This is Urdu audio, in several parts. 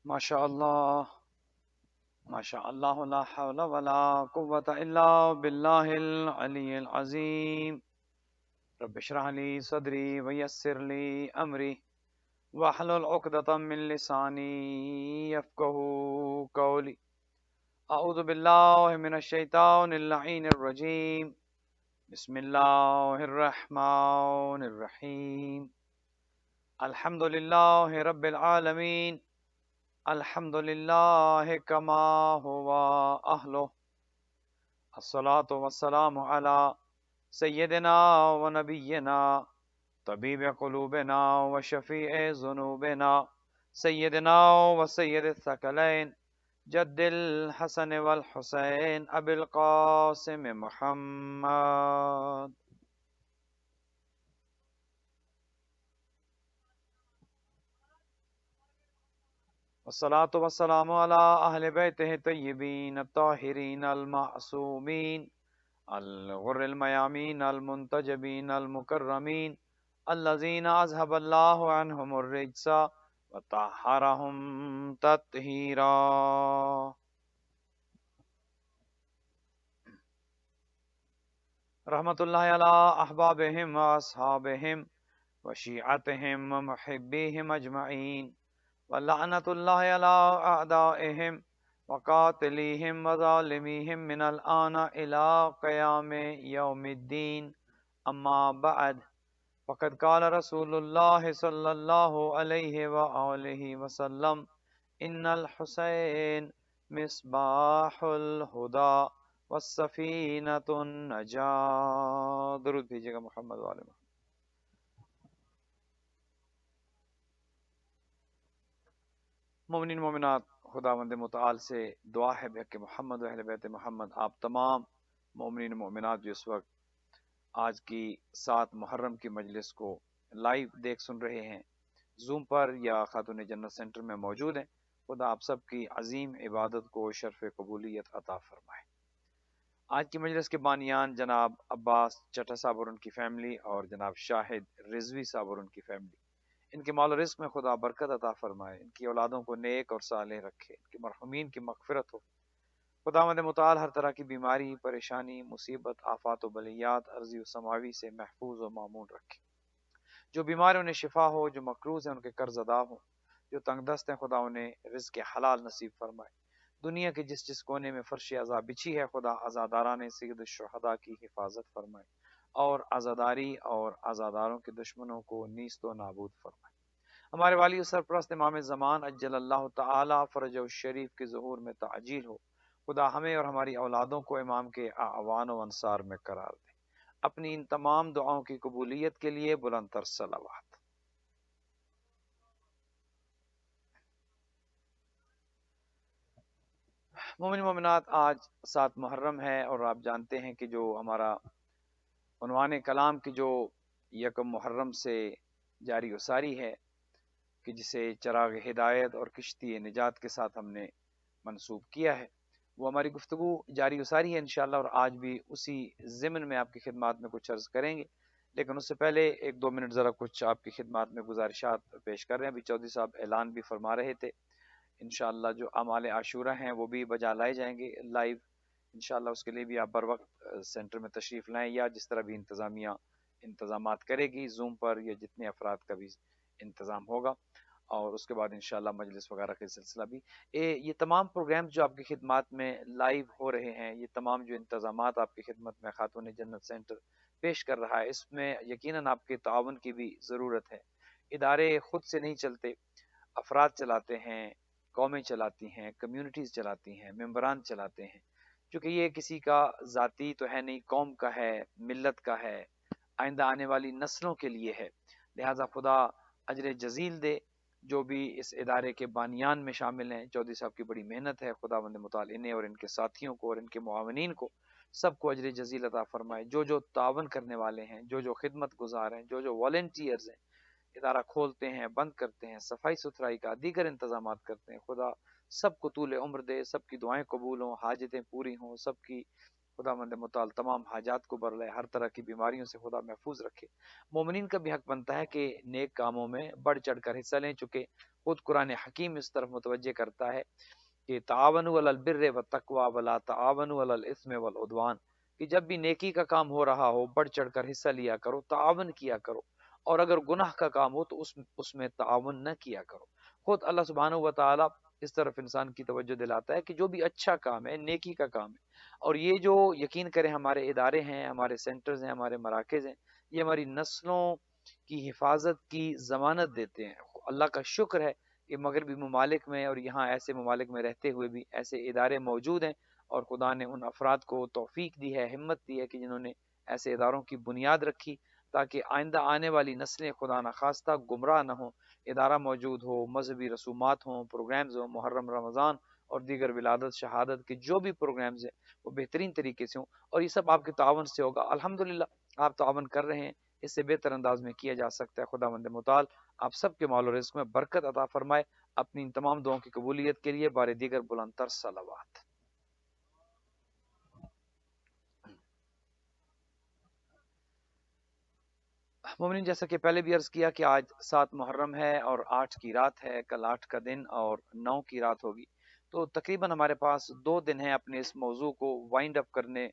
ماشاء اللہ ماشاء اللہ لا حول ولا قوة الا باللہ العلی العظیم رب اشرح لی صدری ویسر لی امری واحلل عقدۃ من لسانی یفقهوا قولی اعوذ باللہ من الشیطان اللعین الرجیم بسم اللہ الرحمن الرحیم الحمد للہ رب العالمین الحمد للہ کما ہوا اہلہ الصلاۃ والسلام علی سیدنا و نبینا طبیب قلوبنا و شفیع ذنوبنا سیدنا و سید الثقلین جد الحسن والحسین ابی القاسم محمد والصلاة والسلام على أهل بيته الطيبين الطاهرين المعصومين الغر الميامين المنتجبين المكرمين الذين أذهب الله عنهم الرجس وطهرهم تطهيرا رحمة الله على أحبابهم وأصحابهم وشيعتهم ومحبيهم أجمعين ولعنة الله على أعدائهم وقاتليهم وظالميهم من الآن إلى قيام يوم الدين أما بعد فقد قال رسول الله صلى الله عليه وآله وسلم إن الحسين مصباح الهدى والسفينة النجاة درود بھیجیے گا محمد وآل محمد. مومنین مومنات، خداوند متعال سے دعا ہے بحق محمد و اہل بیت محمد آپ تمام مومنین مومنات جو اس وقت آج کی 7 محرم کی مجلس کو لائیو دیکھ سن رہے ہیں زوم پر یا خاتون جنت سینٹر میں موجود ہیں، خدا آپ سب کی عظیم عبادت کو شرف قبولیت عطا فرمائے. آج کی مجلس کے بانیان جناب عباس چٹھا صاحب اور ان کی فیملی اور جناب شاہد رضوی صاحب اور ان کی فیملی، ان کے مال و رزق میں خدا برکت عطا فرمائے، ان کی اولادوں کو نیک اور صالح رکھے، ان کے مرحومین کی مغفرت ہو. خداوند متعال ہر طرح کی بیماری، پریشانی، مصیبت، آفات و بلیات ارضی و سماوی سے محفوظ و معمون رکھے. جو بیمار ہیں انہیں شفا ہو، جو مقروض ہیں ان کے قرض ادا ہو، جو تنگ دست ہیں خدا انہیں رزق حلال نصیب فرمائے. دنیا کے جس جس کونے میں فرش عذاب بچھی ہے خدا عزاداران سید الشہداء کی حفاظت فرمائے اور عزاداری اور عزاداروں کے دشمنوں کو نیست و نابود فرمائے. ہمارے والی و سرپرست امام زمان اجل اللہ تعالی فرج الشریف کے ظہور میں تعجیل ہو. خدا ہمیں اور ہماری اولادوں کو امام کے اعوان و انصار میں قرار دے. اپنی ان تمام دعاؤں کی قبولیت کے لیے بلند تر صلوات. مومن مومنات، آج 7 محرم ہے اور آپ جانتے ہیں کہ جو ہمارا عنوان کلام کی جو 1 محرم سے جاری و ساری ہے کہ جسے چراغ ہدایت اور کشتی نجات کے ساتھ ہم نے منسوب کیا ہے، وہ ہماری گفتگو جاری و ساری ہے انشاءاللہ، اور آج بھی اسی ضمن میں آپ کی خدمات میں کچھ عرض کریں گے. لیکن اس سے پہلے 1-2 منٹ ذرا کچھ آپ کی خدمات میں گزارشات پیش کر رہے ہیں. ابھی چودھری صاحب اعلان بھی فرما رہے تھے، انشاءاللہ جو اعمال عاشورہ ہیں وہ بھی بجا لائے جائیں گے لائیو انشاءاللہ. اس کے لیے بھی آپ بر وقت سینٹر میں تشریف لائیں یا جس طرح بھی انتظامیہ انتظامات کرے گی زوم پر یا جتنے افراد کا بھی انتظام ہوگا، اور اس کے بعد انشاءاللہ مجلس وغیرہ کا سلسلہ بھی. یہ تمام پروگرامز جو آپ کی خدمات میں لائیو ہو رہے ہیں، یہ تمام جو انتظامات آپ کی خدمت میں خاتون جنت سینٹر پیش کر رہا ہے، اس میں یقیناً آپ کے تعاون کی بھی ضرورت ہے. ادارے خود سے نہیں چلتے، افراد چلاتے ہیں، قومیں چلاتی ہیں، کمیونٹیز چلاتی ہیں، ممبران چلاتے ہیں. چونکہ یہ کسی کا ذاتی تو ہے نہیں، قوم کا ہے، ملت کا ہے، آئندہ آنے والی نسلوں کے لیے ہے. لہٰذا خدا اجر جزیل دے جو بھی اس ادارے کے بانیان میں شامل ہیں. چودھری صاحب کی بڑی محنت ہے، خداوند متعال انہیں اور ان کے ساتھیوں کو اور ان کے معاونین کو سب کو اجر جزیل عطا فرمائے. جو تعاون کرنے والے ہیں، جو خدمت گزار ہیں، جو والنٹیئرز ہیں، ادارہ کھولتے ہیں، بند کرتے ہیں، صفائی ستھرائی کا دیگر انتظامات کرتے ہیں، خدا سب کو طول عمر دے، سب کی دعائیں قبول ہوں، حاجتیں پوری ہوں، سب کی خدا مند متعال تمام حاجات کو بر لے، ہر طرح کی بیماریوں سے خدا محفوظ رکھے۔ مومنین کا بھی حق بنتا ہے کہ نیک کاموں میں بڑھ چڑھ کر حصہ لیں، چونکہ خود قرآن حکیم اس طرف متوجہ کرتا ہے کہ تعاونوا علی البر والتقوی ولا تعاونوا علی الاثم والعدوان، کہ جب بھی نیکی کا کام ہو رہا ہو بڑھ چڑھ کر حصہ لیا کرو، تعاون کیا کرو، اور اگر گناہ کا کام ہو تو اس میں تعاون نہ کیا کرو۔ خود اللہ سبحانہ و تعالی اس طرف انسان کی توجہ دلاتا ہے کہ جو بھی اچھا کام ہے، نیکی کا کام ہے، اور یہ جو یقین کریں ہمارے ادارے ہیں، ہمارے سینٹرز ہیں، ہمارے مراکز ہیں، یہ ہماری نسلوں کی حفاظت کی ضمانت دیتے ہیں۔ اللہ کا شکر ہے کہ مغربی ممالک میں اور یہاں ایسے ممالک میں رہتے ہوئے بھی ایسے ادارے موجود ہیں، اور خدا نے ان افراد کو توفیق دی ہے، ہمت دی ہے کہ جنہوں نے ایسے اداروں کی بنیاد رکھی، تاکہ آئندہ آنے والی نسلیں خدا نخواستہ گمراہ نہ ہوں۔ ادارہ موجود ہو، مذہبی رسومات ہوں، پروگرامز ہوں، محرم رمضان اور دیگر ولادت شہادت کے جو بھی پروگرامز ہیں وہ بہترین طریقے سے ہوں، اور یہ سب آپ کے تعاون سے ہوگا۔ الحمدللہ آپ تعاون کر رہے ہیں، اس سے بہتر انداز میں کیا جا سکتا ہے۔ خدا مند متعال آپ سب کے مال و رزق میں برکت عطا فرمائے۔ اپنی ان تمام دعاؤں کی قبولیت کے لیے بار دیگر بلند تر صلوات۔ مومنین، جیسا کہ پہلے بھی عرض کیا کہ آج 7 محرم ہے اور 8 کی رات ہے، کل 8 کا دن اور 9 کی رات ہوگی، تو تقریباً ہمارے پاس 2 دن ہیں اپنے اس موضوع کو وائنڈ اپ کرنے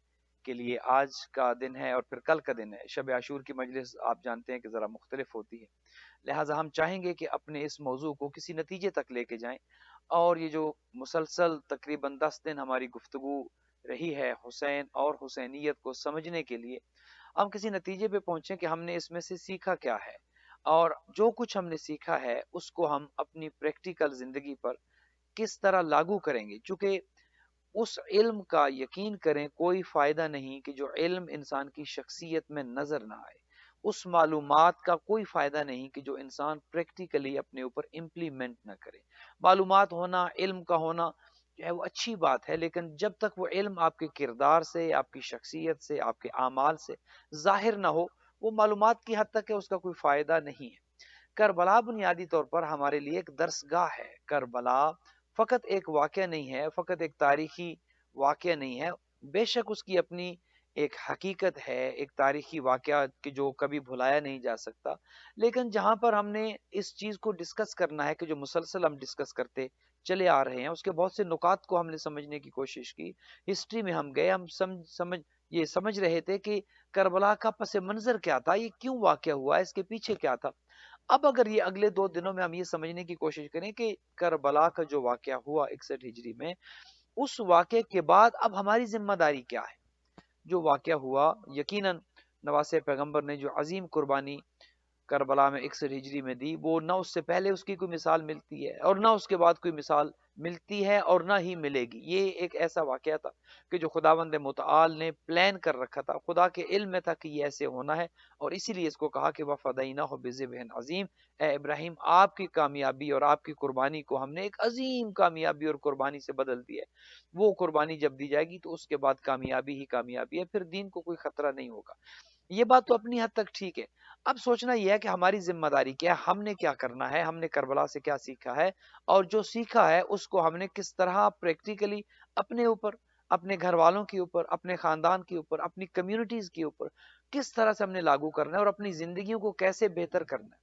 کے لیے۔ آج کا دن ہے اور پھر کل کا دن ہے۔ شب عاشور کی مجلس آپ جانتے ہیں کہ ذرا مختلف ہوتی ہے، لہٰذا ہم چاہیں گے کہ اپنے اس موضوع کو کسی نتیجے تک لے کے جائیں، اور یہ جو مسلسل تقریباً 10 دن ہماری گفتگو رہی ہے حسین اور حسینیت کو سمجھنے کے لیے، ہم کسی نتیجے پہ پہنچیں کہ ہم نے اس میں سے سیکھا کیا ہے، اور جو کچھ ہم نے سیکھا ہے اس کو ہم اپنی پریکٹیکل زندگی پر کس طرح لاگو کریں گے۔ چونکہ اس علم کا یقین کریں کوئی فائدہ نہیں کہ جو علم انسان کی شخصیت میں نظر نہ آئے، اس معلومات کا کوئی فائدہ نہیں کہ جو انسان پریکٹیکلی اپنے اوپر امپلیمنٹ نہ کرے۔ معلومات ہونا، علم کا ہونا جو ہے وہ اچھی بات ہے، لیکن جب تک وہ علم آپ کے کردار سے، آپ کی شخصیت سے، آپ کے اعمال سے ظاہر نہ ہو، وہ معلومات کی حد تک ہے، اس کا کوئی فائدہ نہیں ہے۔ کربلا بنیادی طور پر ہمارے لیے ایک درس گاہ ہے۔ کربلا فقط ایک واقعہ نہیں ہے، فقط ایک تاریخی واقعہ نہیں ہے، بے شک اس کی اپنی ایک حقیقت ہے، ایک تاریخی واقعہ کہ جو کبھی بھلایا نہیں جا سکتا، لیکن جہاں پر ہم نے اس چیز کو ڈسکس کرنا ہے کہ جو مسلسل ہم ڈسکس کرتے چلے آ رہے ہیں، اس کے بہت سے نکات کو ہم نے سمجھنے کی کوشش کی۔ ہسٹری میں ہم گئے، ہم یہ سمجھ رہے تھے کہ کربلا کا پس منظر کیا تھا، یہ کیوں واقعہ ہوا، اس کے پیچھے کیا تھا۔ اب اگر یہ اگلے 2 دنوں میں ہم یہ سمجھنے کی کوشش کریں کہ کربلا کا جو واقعہ ہوا 61 ہجری میں، اس واقعے کے بعد اب ہماری ذمہ داری کیا ہے۔ جو واقعہ ہوا، یقیناً نواسے پیغمبر نے جو عظیم قربانی کربلا میں 61 ہجری میں دی، وہ نہ اس سے پہلے اس کی کوئی مثال ملتی ہے اور نہ اس کے بعد کوئی مثال ملتی ہے اور نہ ہی ملے گی۔ یہ ایک ایسا واقعہ تھا کہ جو خداوند متعال نے پلان کر رکھا تھا، خدا کے علم میں تھا کہ یہ ایسے ہونا ہے، اور اسی لیے اس کو کہا کہ وَفَدَيْنَاهُ بِذِبْحٍ عظیم، اے ابراہیم آپ کی کامیابی اور آپ کی قربانی کو ہم نے ایک عظیم کامیابی اور قربانی سے بدل دی ہے۔ وہ قربانی جب دی جائے گی تو اس کے بعد کامیابی ہی کامیابی ہے، پھر دین کو کوئی خطرہ نہیں ہوگا۔ یہ بات تو اپنی حد تک ٹھیک ہے۔ اب سوچنا یہ ہے کہ ہماری ذمہ داری کیا ہے، ہم نے کیا کرنا ہے، ہم نے کربلا سے کیا سیکھا ہے، اور جو سیکھا ہے اس کو ہم نے کس طرح پریکٹیکلی اپنے اوپر، اپنے گھر والوں کے اوپر، اپنے خاندان کے اوپر، اپنی کمیونٹیز کے اوپر کس طرح سے ہم نے لاگو کرنا ہے، اور اپنی زندگیوں کو کیسے بہتر کرنا ہے،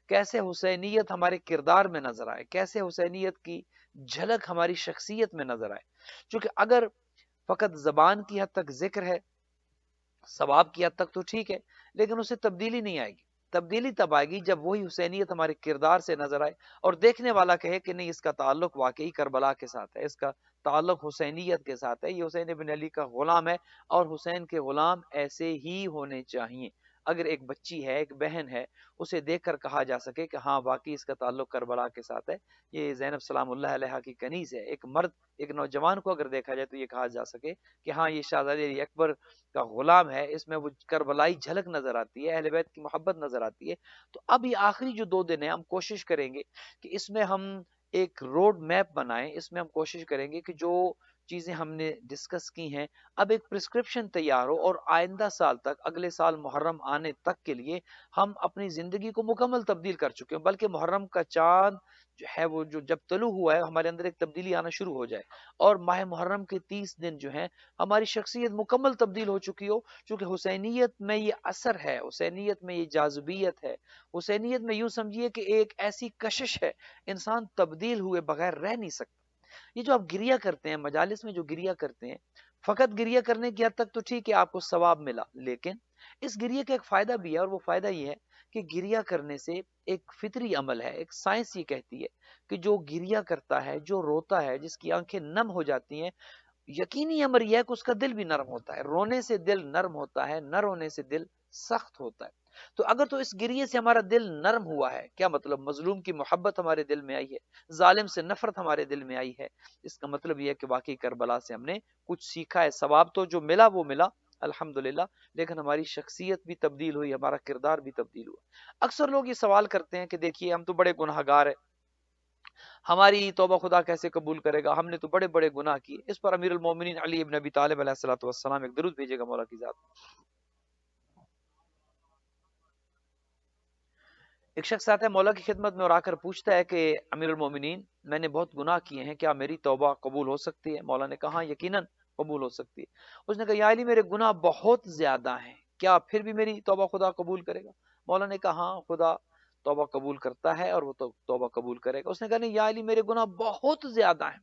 کیسے حسینیت ہمارے کردار میں نظر آئے، کیسے حسینیت کی جھلک ہماری شخصیت میں نظر آئے۔ چونکہ اگر فقط زبان کی حد تک ذکر ہے، ثواب کی حد تک تو ٹھیک ہے، لیکن اسے تبدیلی نہیں آئے گی۔ تبدیلی تب آئے گی جب وہی حسینیت ہمارے کردار سے نظر آئے، اور دیکھنے والا کہے کہ نہیں اس کا تعلق واقعی کربلا کے ساتھ ہے، اس کا تعلق حسینیت کے ساتھ ہے، یہ حسین بن علی کا غلام ہے، اور حسین کے غلام ایسے ہی ہونے چاہیے۔ اگر ایک بچی ہے، ایک بہن ہے، اسے دیکھ کر کہا جا سکے کہ ہاں واقعی اس کا تعلق کربلا کے ساتھ ہے، یہ زینب سلام اللہ علیہا کی کنیز ہے۔ ایک مرد، ایک نوجوان کو اگر دیکھا جائے تو یہ کہا جا سکے کہ ہاں یہ شہزادی علی اکبر کا غلام ہے، اس میں وہ کربلائی جھلک نظر آتی ہے، اہل بیت کی محبت نظر آتی ہے۔ تو اب یہ آخری جو 2 دن ہیں، ہم کوشش کریں گے کہ اس میں ہم ایک روڈ میپ بنائیں، اس میں ہم کوشش کریں گے کہ جو چیزیں ہم نے ڈسکس کی ہیں، اب ایک پرسکرپشن تیار ہو اور آئندہ سال تک، اگلے سال محرم آنے تک کے لیے ہم اپنی زندگی کو مکمل تبدیل کر چکے ہیں، بلکہ محرم کا چاند جو ہے وہ جو جب طلوع ہوا ہے ہمارے اندر ایک تبدیلی آنا شروع ہو جائے، اور ماہ محرم کے 30 دن جو ہیں ہماری شخصیت مکمل تبدیل ہو چکی ہو، چونکہ حسینیت میں یہ اثر ہے، حسینیت میں یہ جاذبیت ہے، حسینیت میں یوں سمجھیے کہ ایک ایسی کشش ہے، انسان تبدیل ہوئے بغیر رہ نہیں سکتا۔ یہ جو آپ گریہ کرتے ہیں مجالس میں، جو گریہ کرتے ہیں، فقط گریہ کرنے کی حد تک تو ٹھیک ہے، آپ کو ثواب ملا، لیکن اس گریہ کا ایک فائدہ بھی ہے، اور وہ فائدہ یہ ہے کہ گریہ کرنے سے ایک فطری عمل ہے، ایک سائنس یہ کہتی ہے کہ جو گریہ کرتا ہے، جو روتا ہے، جس کی آنکھیں نم ہو جاتی ہیں، یقینی امر یہ ہے کہ اس کا دل بھی نرم ہوتا ہے، رونے سے دل نرم ہوتا ہے، نہ رونے سے دل سخت ہوتا ہے۔ تو اگر تو اس گریے سے ہمارا دل نرم ہوا ہے، کیا مطلب؟ مظلوم کی محبت ہمارے دل میں آئی ہے، ظالم سے نفرت ہمارے دل میں آئی ہے، اس کا مطلب یہ ہے کہ واقعی کربلا سے ہم نے کچھ سیکھا ہے، ثواب تو جو ملا وہ ملا الحمدللہ، لیکن ہماری شخصیت بھی تبدیل ہوئی، ہمارا کردار بھی تبدیل ہوا۔ اکثر لوگ یہ سوال کرتے ہیں کہ دیکھیے ہم تو بڑے گناہگار ہیں، ہماری توبہ خدا کیسے قبول کرے گا، ہم نے تو بڑے بڑے گناہ کیے۔ اس پر امیر المومنین علی ابن ابی طالب علیہ السلام ایک درود بھیجے گا مولا کی ذات۔ ایک شخص آتا ہے مولا کی خدمت میں اور آ کر پوچھتا ہے کہ امیر المومنین، میں نے بہت گناہ کیے ہیں، کیا میری توبہ قبول ہو سکتی ہے؟ مولا نے کہا ہاں یقیناً قبول ہو سکتی ہے۔ اس نے کہا یا علی میرے گناہ بہت زیادہ ہیں، کیا پھر بھی میری توبہ خدا قبول کرے گا؟ مولا نے کہا ہاں خدا توبہ قبول کرتا ہے اور وہ توبہ قبول کرے گا۔ اس نے کہا نہیں یا علی میرے گناہ بہت زیادہ ہیں۔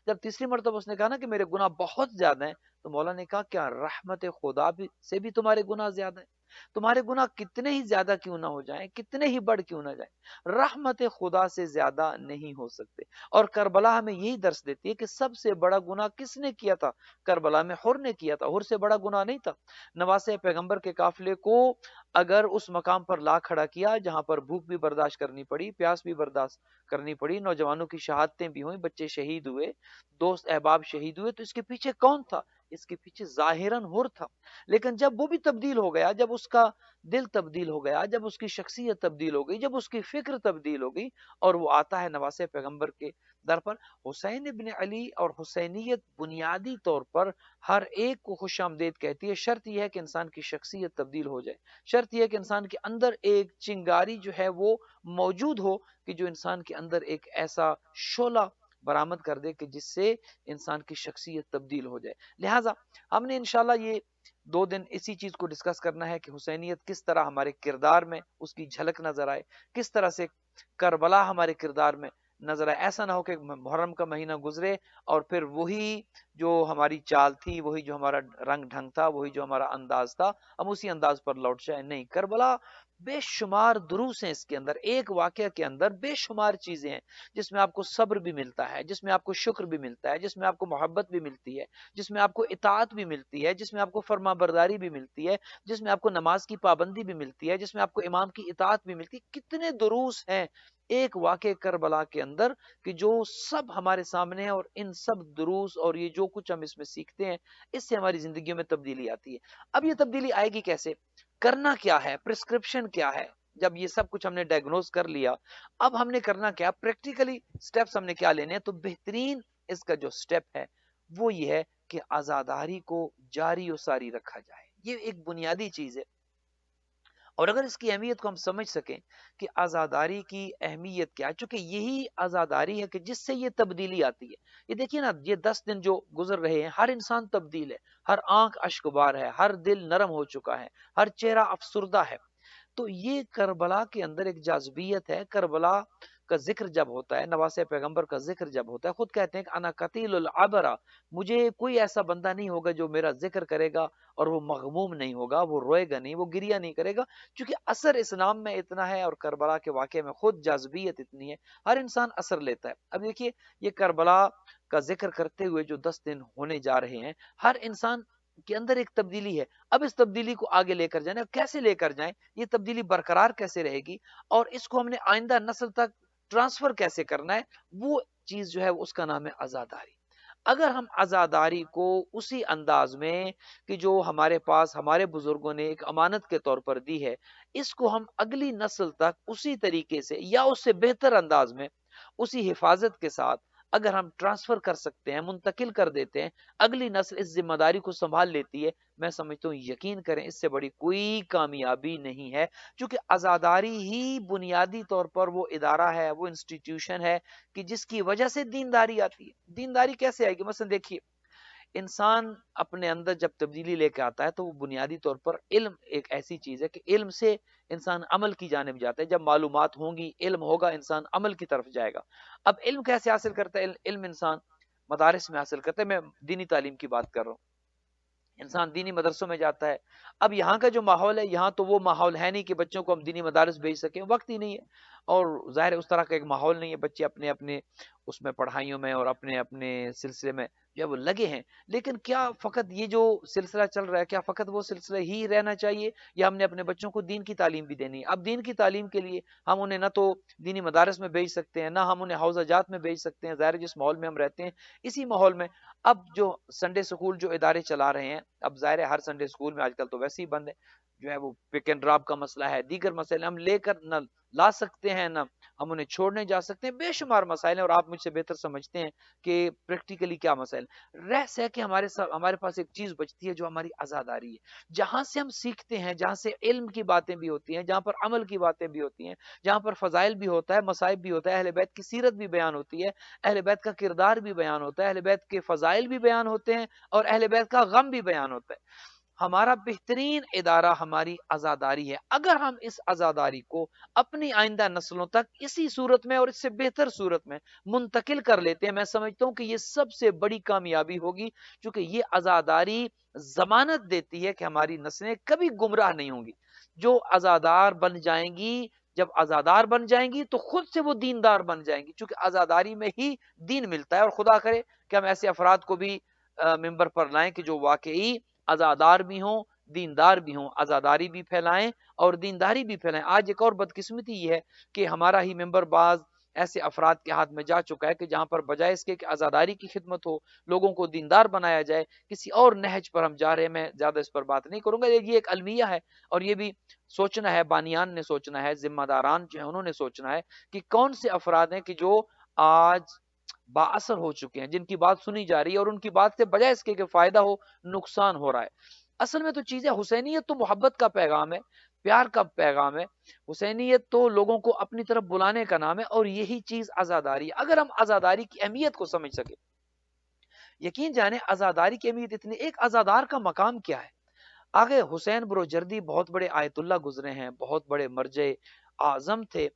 جب تیسری مرتبہ اس نے کہا نا کہ میرے گناہ بہت زیادہ ہیں، تو مولا نے کہا کیا رحمت خدا سے بھی تمہارے گناہ زیادہ ہیں؟ تمہارے گناہ کتنے ہی زیادہ کیوں نہ ہو جائیں، کتنے ہی بڑھ کیوں نہ جائیں، رحمت خدا سے زیادہ نہیں ہو سکتے۔ اور کربلا ہمیں یہی درس دیتی ہے کہ سب سے بڑا گناہ کس نے کیا تھا؟ کربلا میں حر نے کیا تھا، حر سے بڑا گناہ نہیں تھا۔ نواسے پیغمبر کے قافلے کو اگر اس مقام پر لا کھڑا کیا جہاں پر بھوک بھی برداشت کرنی پڑی، پیاس بھی برداشت کرنی پڑی، نوجوانوں کی شہادتیں بھی ہوئیں، بچے شہید ہوئے، دوست احباب شہید ہوئے، تو اس کے پیچھے کون تھا؟ اس کے پیچھے ظاہراً حر تھا، لیکن جب وہ بھی تبدیل ہو گیا، جب اس کا دل تبدیل ہو گیا، جب اس کی شخصیت تبدیل ہو گئی، جب اس کی فکر تبدیل ہو گئی، اور وہ آتا ہے نواسے پیغمبر کے در پر۔ حسین ابن علی اور حسینیت بنیادی طور پر ہر ایک کو خوش آمدید کہتی ہے، شرط یہ ہے کہ انسان کی شخصیت تبدیل ہو جائے، شرط یہ ہے کہ انسان کے اندر ایک چنگاری جو ہے وہ موجود ہو، کہ جو انسان کے اندر ایک ایسا شعلہ برآمد کر دے کہ جس سے انسان کی شخصیت تبدیل ہو جائے۔ لہٰذا ہم نے انشاءاللہ یہ 2 دن اسی چیز کو ڈسکس کرنا ہے کہ حسینیت کس طرح ہمارے کردار میں اس کی جھلک نظر آئے، کس طرح سے کربلا ہمارے کردار میں نظر آئے۔ ایسا نہ ہو کہ محرم کا مہینہ گزرے اور پھر وہی جو ہماری چال تھی، وہی جو ہمارا رنگ ڈھنگ تھا، وہی جو ہمارا انداز تھا، ہم اسی انداز پر لوٹ جائیں۔ نہیں، کربلا بے شمار دروس ہیں اس کے اندر، ایک واقعہ کے اندر بے شمار چیزیں ہیں جس میں آپ کو صبر بھی ملتا ہے، جس میں آپ کو شکر بھی ملتا ہے، جس میں آپ کو محبت بھی ملتی ہے، جس میں آپ کو اطاعت بھی ملتی ہے، جس میں آپ کو فرما برداری بھی ملتی ہے، جس میں آپ کو نماز کی پابندی بھی ملتی ہے، جس میں آپ کو امام کی اطاعت بھی ملتی ہے۔ کتنے دروس ہیں ایک واقع کربلا کے اندر کہ جو سب ہمارے سامنے ہیں، اور ان سب دروس اور یہ جو کچھ ہم اس میں سیکھتے ہیں، اس سے ہماری زندگیوں میں تبدیلی آتی ہے۔ اب یہ تبدیلی آئے گی کیسے؟ کرنا کیا ہے؟ پرسکرپشن کیا ہے؟ جب یہ سب کچھ ہم نے ڈائگنوز کر لیا، اب ہم نے کرنا کیا؟ پریکٹیکلی سٹیپس ہم نے کیا لینے ہیں؟ تو بہترین اس کا جو سٹیپ ہے وہ یہ ہے کہ عزاداری کو جاری و ساری رکھا جائے۔ یہ ایک بنیادی چیز ہے، اور اگر اس کی اہمیت کو ہم سمجھ سکیں کہ عزاداری کی اہمیت کیا ہے، چونکہ یہی عزاداری ہے کہ جس سے یہ تبدیلی آتی ہے۔ یہ دیکھیے نا، یہ 10 دن جو گزر رہے ہیں، ہر انسان تبدیل ہے، ہر آنکھ اشکبار ہے، ہر دل نرم ہو چکا ہے، ہر چہرہ افسردہ ہے۔ تو یہ کربلا کے اندر ایک جاذبیت ہے۔ کربلا کا ذکر جب ہوتا ہے، نواسے پیغمبر کا ذکر جب ہوتا ہے، خود کہتے ہیں کہ انا قتیل العبرہ، مجھے کوئی ایسا بندہ نہیں ہوگا جو میرا ذکر کرے گا اور وہ مغموم نہیں ہوگا، وہ روئے گا نہیں، وہ گریہ نہیں کرے گا، کیونکہ اثر اسلام میں اتنا ہے اور کربلا کے واقعے میں خود جاذبیت اتنی ہے، ہر انسان اثر لیتا ہے۔ اب دیکھیے یہ کربلا کا ذکر کرتے ہوئے جو 10 دن ہونے جا رہے ہیں، ہر انسان کے اندر ایک تبدیلی ہے۔ اب اس تبدیلی کو آگے لے کر جائیں، کیسے لے کر جائیں؟ یہ تبدیلی برقرار کیسے رہے گی، اور اس کو ہم نے آئندہ نسل تک ٹرانسفر کیسے کرنا ہے؟ وہ چیز جو ہے اس کا نام ہے عزاداری۔ اگر ہم عزاداری کو اسی انداز میں کہ جو ہمارے پاس ہمارے بزرگوں نے ایک امانت کے طور پر دی ہے، اس کو ہم اگلی نسل تک اسی طریقے سے یا اس سے بہتر انداز میں، اسی حفاظت کے ساتھ اگر ہم ٹرانسفر کر سکتے ہیں، منتقل کر دیتے ہیں، اگلی نسل اس ذمہ داری کو سنبھال لیتی ہے، میں سمجھتا ہوں یقین کریں اس سے بڑی کوئی کامیابی نہیں ہے، چونکہ عزاداری ہی بنیادی طور پر وہ ادارہ ہے، وہ انسٹیٹیوشن ہے کہ جس کی وجہ سے دینداری آتی ہے۔ دینداری کیسے آئے گی؟ مثلا دیکھیے، انسان اپنے اندر جب تبدیلی لے کے آتا ہے تو وہ بنیادی طور پر علم ایک ایسی چیز ہے کہ علم سے انسان عمل کی جانب جاتا ہے۔ جب معلومات ہوں گی، علم ہوگا، انسان عمل کی طرف جائے گا۔ اب علم کیسے حاصل کرتا ہے؟ علم انسان مدارس میں حاصل کرتا ہے۔ میں دینی تعلیم کی بات کر رہا ہوں، انسان دینی مدرسوں میں جاتا ہے۔ اب یہاں کا جو ماحول ہے، یہاں تو وہ ماحول ہے نہیں کہ بچوں کو ہم دینی مدارس بھیج سکیں، وقت ہی نہیں ہے، اور ظاہر ہے اس طرح کا ایک ماحول نہیں ہے۔ بچے اپنے اپنے اس میں پڑھائیوں میں اور اپنے اپنے سلسلے میں جو ہے وہ لگے ہیں۔ لیکن کیا فقط یہ جو سلسلہ چل رہا ہے، کیا فقط وہ سلسلہ ہی رہنا چاہیے، یا ہم نے اپنے بچوں کو دین کی تعلیم بھی دینی ہے؟ اب دین کی تعلیم کے لیے ہم انہیں نہ تو دینی مدارس میں بھیج سکتے ہیں، نہ ہم انہیں حوضہ جات میں بھیج سکتے ہیں۔ ظاہر جس ماحول میں ہم رہتے ہیں، اسی ماحول میں اب جو سنڈے سکول جو ادارے چلا رہے ہیں، اب ظاہر ہے ہر سنڈے سکول میں آج کل تو ویسے ہی بند ہے، جو ہے وہ پک اینڈ ڈراپ کا مسئلہ ہے، دیگر مسئلے ہم لے کر نہ لا سکتے ہیں، نہ ہم انہیں چھوڑنے جا سکتے ہیں۔ بے شمار مسائل ہیں، اور آپ مجھ سے بہتر سمجھتے ہیں کہ پریکٹیکلی کیا مسائل رہ سہ کہ ہمارے پاس ایک چیز بچتی ہے جو ہماری عزاداری ہے، جہاں سے ہم سیکھتے ہیں، جہاں سے علم کی باتیں بھی ہوتی ہیں، جہاں پر عمل کی باتیں بھی ہوتی ہیں، جہاں پر فضائل بھی ہوتا ہے، مصائب بھی ہوتا ہے، اہل بیت کی سیرت بھی بیان ہوتی ہے، اہل بیت کا کردار بھی بیان ہوتا ہے، اہل بیت کے فضائل بھی بیان ہوتے ہیں، اور اہل بیت کا غم بھی بیان ہوتا ہے۔ ہمارا بہترین ادارہ ہماری عزاداری ہے۔ اگر ہم اس عزاداری کو اپنی آئندہ نسلوں تک اسی صورت میں اور اس سے بہتر صورت میں منتقل کر لیتے ہیں، میں سمجھتا ہوں کہ یہ سب سے بڑی کامیابی ہوگی، چونکہ یہ عزاداری ضمانت دیتی ہے کہ ہماری نسلیں کبھی گمراہ نہیں ہوں گی۔ جو عزادار بن جائیں گی، جب عزادار بن جائیں گی تو خود سے وہ دیندار بن جائیں گی، چونکہ عزاداری میں ہی دین ملتا ہے۔ اور خدا کرے کہ ہم ایسے افراد کو بھی ممبر پر لائیں کہ جو واقعی عزادار بھی ہوں، دیندار بھی ہوں، عزاداری بھی پھیلائیں اور دینداری بھی پھیلائیں۔ آج ایک اور بدقسمتی یہ ہے کہ ہمارا ہی ممبر بعض ایسے افراد کے ہاتھ میں جا چکا ہے کہ جہاں پر بجائے اس کے کہ عزاداری کی خدمت ہو، لوگوں کو دیندار بنایا جائے، کسی اور نہج پر ہم جا رہے ہیں۔ میں زیادہ اس پر بات نہیں کروں گا، یہ ایک المیہ ہے، اور یہ بھی سوچنا ہے، بانیان نے سوچنا ہے، ذمہ داران جو ہیں انہوں نے سوچنا ہے کہ کون سے افراد ہیں کہ جو آج با اثر ہو چکے ہیں، جن کی بات سنی جا رہی ہے، اور ان کی بات سے بجائے اس کے کہ فائدہ ہو، نقصان ہو رہا ہے۔ اصل میں تو چیزیں حسینیت تو محبت کا پیغام ہے، پیار کا پیغام ہے۔ حسینیت تو لوگوں کو اپنی طرف بلانے کا نام ہے، اور یہی چیز عزاداری ہے۔ اگر ہم عزاداری کی اہمیت کو سمجھ سکے، یقین جانے عزاداری کی اہمیت اتنی، ایک عزادار کا مقام کیا ہے؟ آگے حسین بروجردی بہت بڑے آیت اللہ گزرے ہیں، بہت بڑے مرجع اعظم تھے،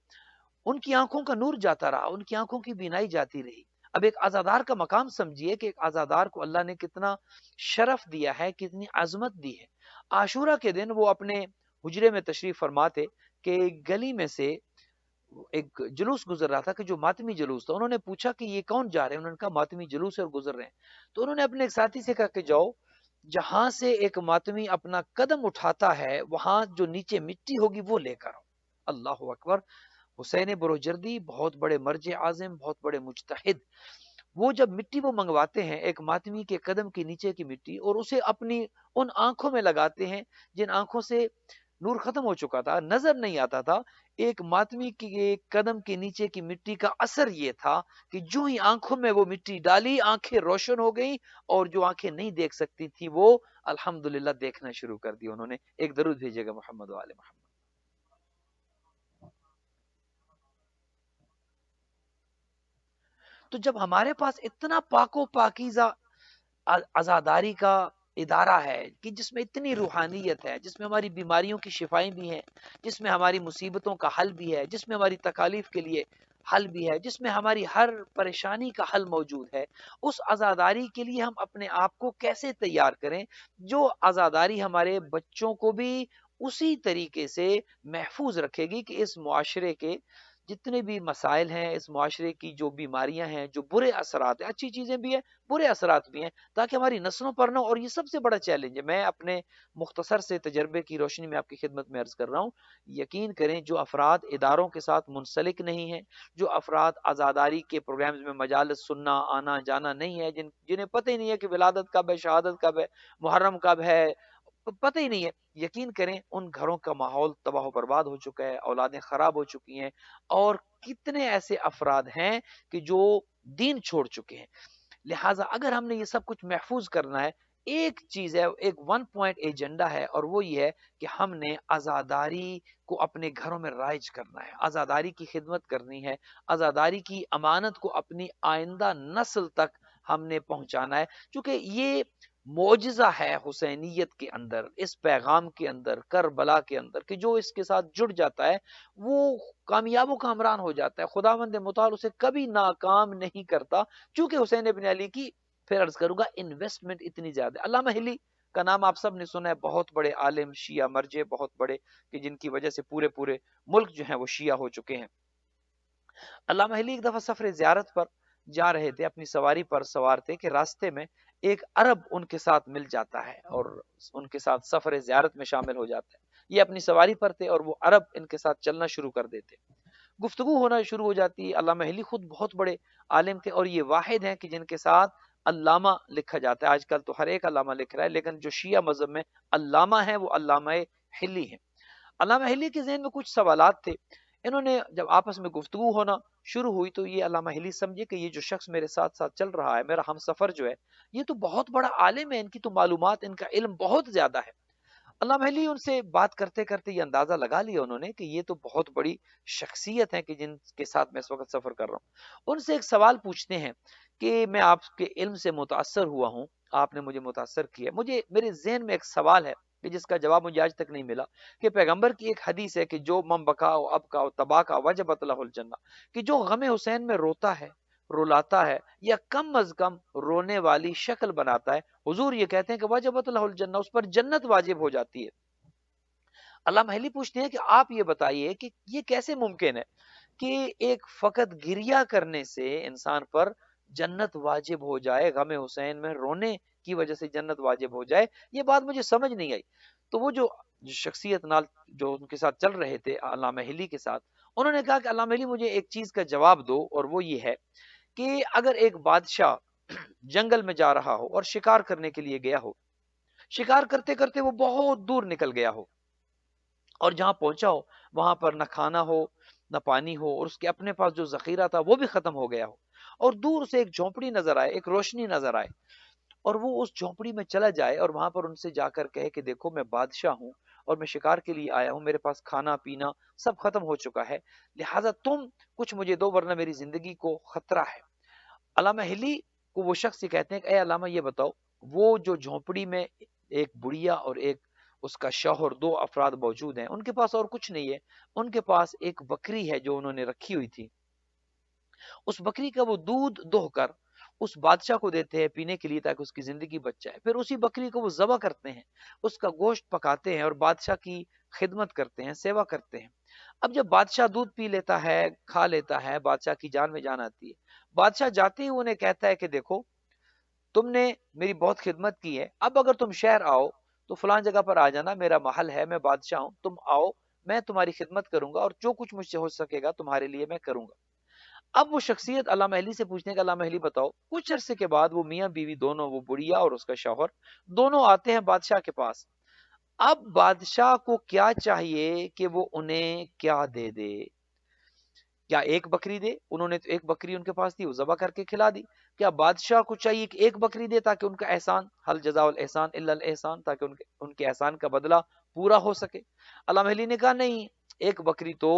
ان کی آنکھوں کا نور جاتا رہا، ان کی آنکھوں کی بینائی جاتی رہی۔ اب ایک عزادار کا مقام سمجھیے کہ ایک عزادار کو اللہ نے کتنا شرف دیا ہے، کتنی عظمت دی ہے۔ عاشورہ کے دن وہ اپنے حجرے میں تشریف فرما تھے کہ گلی میں سے ایک جلوس گزر رہا تھا کہ جو ماتمی جلوس تھا۔ انہوں نے پوچھا کہ یہ کون جا رہے ہیں؟ انہوں نے کہا ماتمی جلوس ہے اور گزر رہے ہیں۔ تو انہوں نے اپنے ایک ساتھی سے کہا کہ جاؤ، جہاں سے ایک ماتمی اپنا قدم اٹھاتا ہے وہاں جو نیچے مٹی ہوگی وہ لے کر آؤ۔ اللہ اکبر! حسین بروجردی بہت بڑے مرجع اعظم، بہت بڑے مجتہد، وہ جب مٹی وہ منگواتے ہیں ایک ماتمی کے قدم کے نیچے کی مٹی، اور اسے اپنی ان آنکھوں میں لگاتے ہیں جن آنکھوں سے نور ختم ہو چکا تھا، نظر نہیں آتا تھا۔ ایک ماتمی کے قدم کے نیچے کی مٹی کا اثر یہ تھا کہ جو ہی آنکھوں میں وہ مٹی ڈالی، آنکھیں روشن ہو گئیں، اور جو آنکھیں نہیں دیکھ سکتی تھی وہ الحمدللہ دیکھنا شروع کر دی۔ انہوں نے ایک درود بھیجے گا محمد و آل محمد۔ تو جب ہمارے پاس اتنا پاک و پاکیزہ عزاداری کا ادارہ ہے کہ جس میں اتنی روحانیت ہے، جس میں ہماری بیماریوں کی شفائیں بھی ہیں، جس میں ہماری مصیبتوں کا حل بھی ہے، جس میں ہماری تکالیف کے لیے حل بھی ہے، جس میں ہماری ہر پریشانی کا حل موجود ہے، اس عزاداری کے لیے ہم اپنے آپ کو کیسے تیار کریں جو عزاداری ہمارے بچوں کو بھی اسی طریقے سے محفوظ رکھے گی کہ اس معاشرے کے جتنے بھی مسائل ہیں، اس معاشرے کی جو بیماریاں ہیں، جو برے اثرات ہیں، اچھی چیزیں بھی ہیں، برے اثرات بھی ہیں، تاکہ ہماری نسلوں پر نہ ہو۔ اور یہ سب سے بڑا چیلنج ہے۔ میں اپنے مختصر سے تجربے کی روشنی میں آپ کی خدمت میں عرض کر رہا ہوں، یقین کریں جو افراد اداروں کے ساتھ منسلک نہیں ہیں، جو افراد عزاداری کے پروگرامز میں مجالس سننا آنا جانا نہیں ہے، جنہیں پتہ ہی نہیں ہے کہ ولادت کب ہے، شہادت کب ہے، محرم کب ہے، پتہ ہی نہیں ہے. یقین کریں ان گھروں کا ماحول تباہ و برباد ہو چکا ہے، اولادیں خراب ہو چکی ہیں، اور کتنے ایسے افراد ہیں کہ جو دین چھوڑ چکے ہیں. لہٰذا اگر ہم نے یہ سب کچھ محفوظ کرنا ہے، ایک چیز ہے، ایک 1 پوائنٹ ایجنڈا ہے، اور وہ یہ ہے کہ ہم نے عزاداری کو اپنے گھروں میں رائج کرنا ہے، عزاداری کی خدمت کرنی ہے، عزاداری کی امانت کو اپنی آئندہ نسل تک ہم نے پہنچانا ہے. چونکہ یہ معجزہ ہے حسینیت کے اندر، اس پیغام کے اندر، کربلا کے اندر، کہ جو اس کے ساتھ جڑ جاتا ہے وہ کامیابوں کا ہمراہ ہو جاتا ہے. خداوند متعال اسے کبھی ناکام نہیں کرتا، چونکہ حسین ابن علی کی، پھر عرض کروں گا، انویسٹمنٹ اتنی زیادہ ہے. علامہ ہلی کا نام آپ سب نے سنا ہے، بہت بڑے عالم، شیعہ مرجع بہت بڑے، کہ جن کی وجہ سے پورے پورے ملک جو ہیں وہ شیعہ ہو چکے ہیں. علامہ ہلی ایک دفعہ سفر زیارت پر جا رہے تھے، اپنی سواری پر سوار تھے کہ راستے میں ایک عرب ان کے ساتھ مل جاتا ہے اور ان کے ساتھ سفر زیارت میں شامل ہو جاتا ہے. یہ اپنی سواری پر تھے اور وہ عرب ان کے ساتھ چلنا شروع کر دیتے، گفتگو ہونا شروع ہو جاتی ہے. علامہ ہلی خود بہت بڑے عالم تھے، اور یہ واحد ہیں کہ جن کے ساتھ علامہ لکھا جاتا ہے. آج کل تو ہر ایک علامہ لکھ رہا ہے، لیکن جو شیعہ مذہب میں علامہ ہیں وہ علامہ ہلی ہیں. علامہ ہلی کے ذہن میں کچھ سوالات تھے. انہوں نے جب آپس میں گفتگو ہونا شروع ہوئی تو یہ علامہ ہلی سمجھے کہ یہ جو شخص میرے ساتھ ساتھ چل رہا ہے، میرا ہم سفر جو ہے، یہ تو بہت بڑا عالم ہے، ان کی تو معلومات، ان کا علم بہت زیادہ ہے. علامہ علی ان سے بات کرتے کرتے یہ اندازہ لگا لیا انہوں نے کہ یہ تو بہت بڑی شخصیت ہے کہ جن کے ساتھ میں اس وقت سفر کر رہا ہوں. ان سے ایک سوال پوچھتے ہیں کہ میں آپ کے علم سے متاثر ہوا ہوں، آپ نے مجھے متاثر کیا. میرے ذہن میں ایک سوال ہے کہ جس کا جواب مجھے آج تک نہیں ملا، کہ پیغمبر کی ایک حدیث ہے کہ جو من بکا اب کا تباہ کا وجبت لہ الجنہ، کہ جو غم حسین میں روتا ہے، رلاتا ہے، یا کم از کم رونے والی شکل بناتا ہے، حضور یہ کہتے ہیں کہ وجبت لہ الجنہ، اس پر جنت واجب ہو جاتی ہے. علامہ حلی پوچھتے ہیں کہ آپ یہ بتائیے کہ یہ کیسے ممکن ہے کہ ایک فقط گریہ کرنے سے انسان پر جنت واجب ہو جائے، غم حسین میں رونے کی وجہ سے جنت واجب ہو جائے. یہ بات مجھے سمجھ نہیں آئی. تو وہ جو شخصیت نال جو ان کے ساتھ چل رہے تھے علامہ حلی کے ساتھ، انہوں نے کہا کہ علامہ حلی مجھے ایک چیز کا جواب دو، اور وہ یہ ہے کہ اگر ایک بادشاہ جنگل میں جا رہا ہو اور شکار کرنے کے لیے گیا ہو، شکار کرتے کرتے وہ بہت دور نکل گیا ہو، اور جہاں پہنچا ہو وہاں پر نہ کھانا ہو نہ پانی ہو، اور اس کے اپنے پاس جو ذخیرہ تھا وہ بھی ختم ہو گیا ہو، اور دور سے ایک جھونپڑی نظر آئے، ایک روشنی نظر آئے، اور وہ اس جھونپڑی میں چلا جائے اور وہاں پر ان سے جا کر کہے کہ دیکھو میں بادشاہ ہوں اور میں شکار کے لیے آیا ہوں، میرے پاس کھانا پینا سب ختم ہو چکا ہے، لہٰذا تم کچھ مجھے دو ورنہ میری زندگی کو خطرہ ہے. علامہ ہلی کو وہ شخص یہ کہتے ہیں کہ اے علامہ یہ بتاؤ، وہ جو جھونپڑی میں ایک بڑھیا اور ایک اس کا شوہر، دو افراد موجود ہیں، ان کے پاس اور کچھ نہیں ہے، ان کے پاس ایک بکری ہے جو انہوں نے رکھی ہوئی تھی، اس بکری کا وہ دودھ دوہ کر اس بادشاہ کو دیتے ہیں پینے کے لیے تاکہ اس کی زندگی بچ جائے. پھر اسی بکری کو وہ ذبح کرتے ہیں، اس کا گوشت پکاتے ہیں اور بادشاہ کی خدمت کرتے ہیں، سیوا کرتے ہیں. اب جب بادشاہ دودھ پی لیتا ہے، کھا لیتا ہے، بادشاہ کی جان میں جان آتی ہے. بادشاہ جاتے ہی انہیں کہتا ہے کہ دیکھو تم نے میری بہت خدمت کی ہے، اب اگر تم شہر آؤ تو فلان جگہ پر آ جانا، میرا محل ہے، میں بادشاہ ہوں، تم آؤ، میں تمہاری خدمت کروں گا اور جو کچھ مجھ سے ہو سکے گا تمہارے لیے میں کروں گا. اب وہ شخصیت علامہ علی سے پوچھنے کا، علامہ علی بتاؤ. کچھ عرصے کے بعد وہ میاں بیوی دونوں، وہ بڑھیا اور اس کا شوہر، دونوں آتے ہیں بادشاہ کے پاس. اب بادشاہ کو کیا چاہیے کہ وہ انہیں کیا دے دے؟ کیا ایک بکری دے؟ انہوں نے تو ایک بکری ان کے پاس تھی، وہ ذبح کر کے کھلا دی. کیا بادشاہ کو چاہیے کہ ایک بکری دے تاکہ ان کا احسان، حل جزاء الاحسان الا الاحسان، تاکہ ان کے احسان کا بدلہ پورا ہو سکے؟ علامہ علی نے کہا نہیں، ایک بکری تو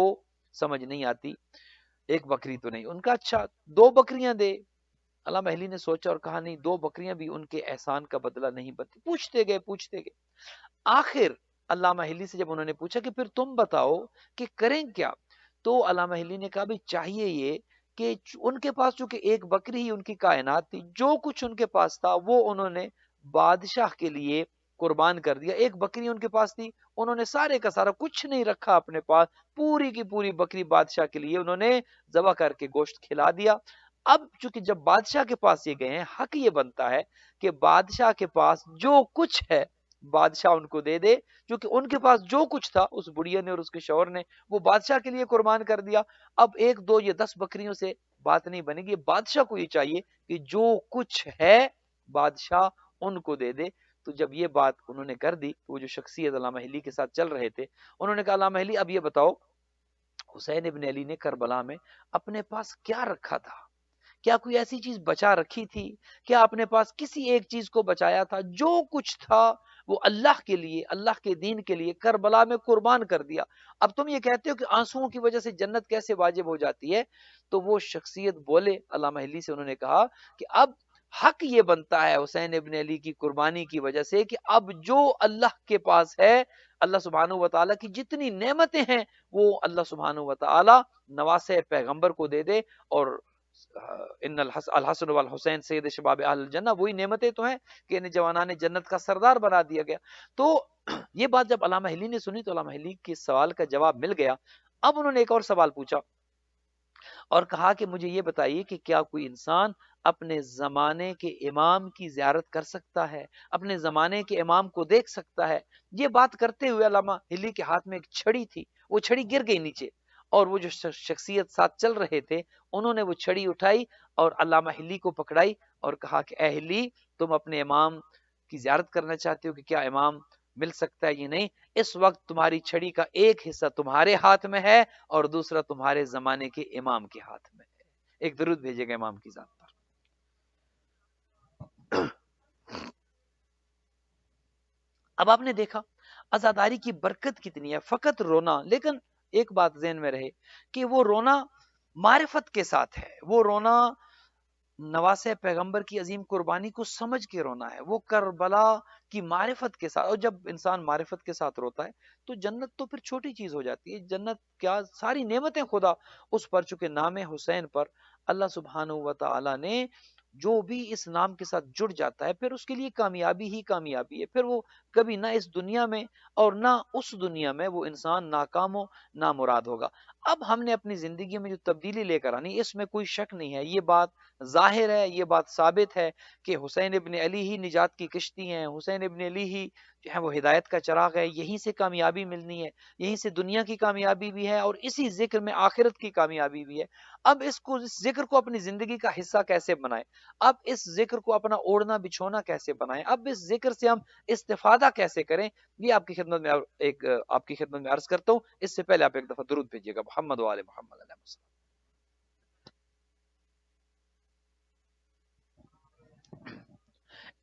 سمجھ نہیں آتی، ایک بکری تو نہیں. ان کا اچھا دو بکریاں دے. علامہ علی نے سوچا اور کہا نہیں، دو بکریاں بھی ان کے احسان کا بدلہ نہیں بنتی. پوچھتے گئے آخر علامہ علی سے جب انہوں نے پوچھا کہ پھر تم بتاؤ کہ کریں کیا، تو علامہ علی نے کہا بھی چاہیے یہ کہ ان کے پاس چونکہ ایک بکری ہی ان کی کائنات تھی، جو کچھ ان کے پاس تھا وہ انہوں نے بادشاہ کے لیے قربان کر دیا. ایک بکری ان کے پاس تھی، انہوں نے سارے کا سارا کچھ نہیں رکھا اپنے پاس، پوری کی پوری بکری بادشاہ کے لیے انہوں نے ذبح کر کے گوشت کھلا دیا. اب چونکہ جب بادشاہ کے پاس یہ گئے ہیں، حق یہ بنتا ہے کہ بادشاہ کے پاس جو کچھ ہے بادشاہ ان کو دے دے، کیونکہ ان کے پاس جو کچھ تھا اس بڑھیا نے اور اس کے شوہر نے وہ بادشاہ کے لیے قربان کر دیا. اب ایک دو یا 10 بکریوں سے بات نہیں بنے گی، بادشاہ کو یہ چاہیے کہ جو کچھ ہے بادشاہ ان کو دے دے. تو جب یہ بات انہوں نے کر دی، وہ جو شخصیت علامہ ہلی کے ساتھ چل رہے تھے، انہوں نے کہا علامہ ہلی اب یہ بتاؤ حسین ابن علی نے کربلا میں اپنے پاس کیا رکھا تھا؟ کیا کوئی ایسی چیز بچا رکھی تھی؟ کیا اپنے پاس کسی ایک چیز کو بچایا تھا؟ جو کچھ تھا وہ اللہ کے لیے، اللہ کے دین کے لیے کربلا میں قربان کر دیا۔ اب تم یہ کہتے ہو کہ آنسوؤں کی وجہ سے جنت کیسے واجب ہو جاتی ہے؟ تو وہ شخصیت بولے علامہ ہلی سے، انہوں نے کہا کہ اب حق یہ بنتا ہے حسین ابن علی کی قربانی کی وجہ سے کہ اب جو اللہ کے پاس ہے، اللہ سبحانہ و تعالیٰ کی جتنی نعمتیں ہیں وہ اللہ سبحانہ و تعالیٰ نواسے پیغمبر کو دے دے، اور ان الحسن والحسین سید شباب اہل الجنہ، وہی نعمتیں تو ہیں کہ انہیں جوانان جنت کا سردار بنا دیا گیا۔ تو یہ بات جب علامہ ہلی نے سنی تو علامہ ہلی کے سوال کا جواب مل گیا۔ اب انہوں نے ایک اور سوال پوچھا اور کہا کہ مجھے یہ بتائیے کہ کیا کوئی انسان اپنے زمانے کے امام کی زیارت کر سکتا ہے، اپنے زمانے کے امام کو دیکھ سکتا ہے؟ یہ بات کرتے ہوئے علامہ ہلی کے ہاتھ میں ایک چھڑی تھی، وہ چھڑی گر گئی نیچے، اور وہ جو شخصیت ساتھ چل رہے تھے انہوں نے وہ چھڑی اٹھائی اور علامہ ہلی کو پکڑائی اور کہا کہ اے ہلی، تم اپنے امام کی زیارت کرنا چاہتے ہو کہ کیا امام مل سکتا ہے؟ یہ نہیں، اس وقت تمہاری چھڑی کا ایک حصہ تمہارے ہاتھ میں ہے اور دوسرا تمہارے زمانے کے امام کے ہاتھ میں ہے۔ ایک درود بھیجے گا امام کی ذات پر۔ اب آپ نے دیکھا عزاداری کی برکت کتنی ہے، فقط رونا، لیکن ایک بات ذہن میں رہے کہ وہ رونا معرفت کے ساتھ ہے، وہ رونا نواسے پیغمبر کی عظیم قربانی کو سمجھ کے رونا ہے، وہ کربلا کی معرفت کے ساتھ۔ اور جب انسان معرفت کے ساتھ روتا ہے تو جنت تو پھر چھوٹی چیز ہو جاتی ہے، جنت کیا ساری نعمتیں خدا اس پر، چونکہ نام حسین پر اللہ سبحانہ و تعالی نے جو بھی اس نام کے ساتھ جڑ جاتا ہے پھر اس کے لیے کامیابی ہی کامیابی ہے، پھر وہ کبھی نہ اس دنیا میں اور نہ اس دنیا میں وہ انسان ناکام و نامراد ہوگا۔ اب ہم نے اپنی زندگی میں جو تبدیلی لے کر آنی، اس میں کوئی شک نہیں ہے، یہ بات ظاہر ہے، یہ بات ثابت ہے کہ حسین ابن علی ہی نجات کی کشتی ہیں، حسین ابن علی ہی جو ہے وہ ہدایت کا چراغ ہے، یہیں سے کامیابی ملنی ہے، یہیں سے دنیا کی کامیابی بھی ہے اور اسی ذکر میں آخرت کی کامیابی بھی ہے۔ اب اس ذکر کو اپنی زندگی کا حصہ کیسے بنائیں؟ اب اس ذکر کو اپنا اوڑھنا بچھونا کیسے بنائیں؟ اب اس ذکر سے ہم استفادہ کیسے کریں؟ یہ آپ کی خدمت میں عرض کرتا ہوں۔ اس سے پہلے آپ ایک دفعہ درود بھیجیے گا محمد و آل محمد علیہ وسلم۔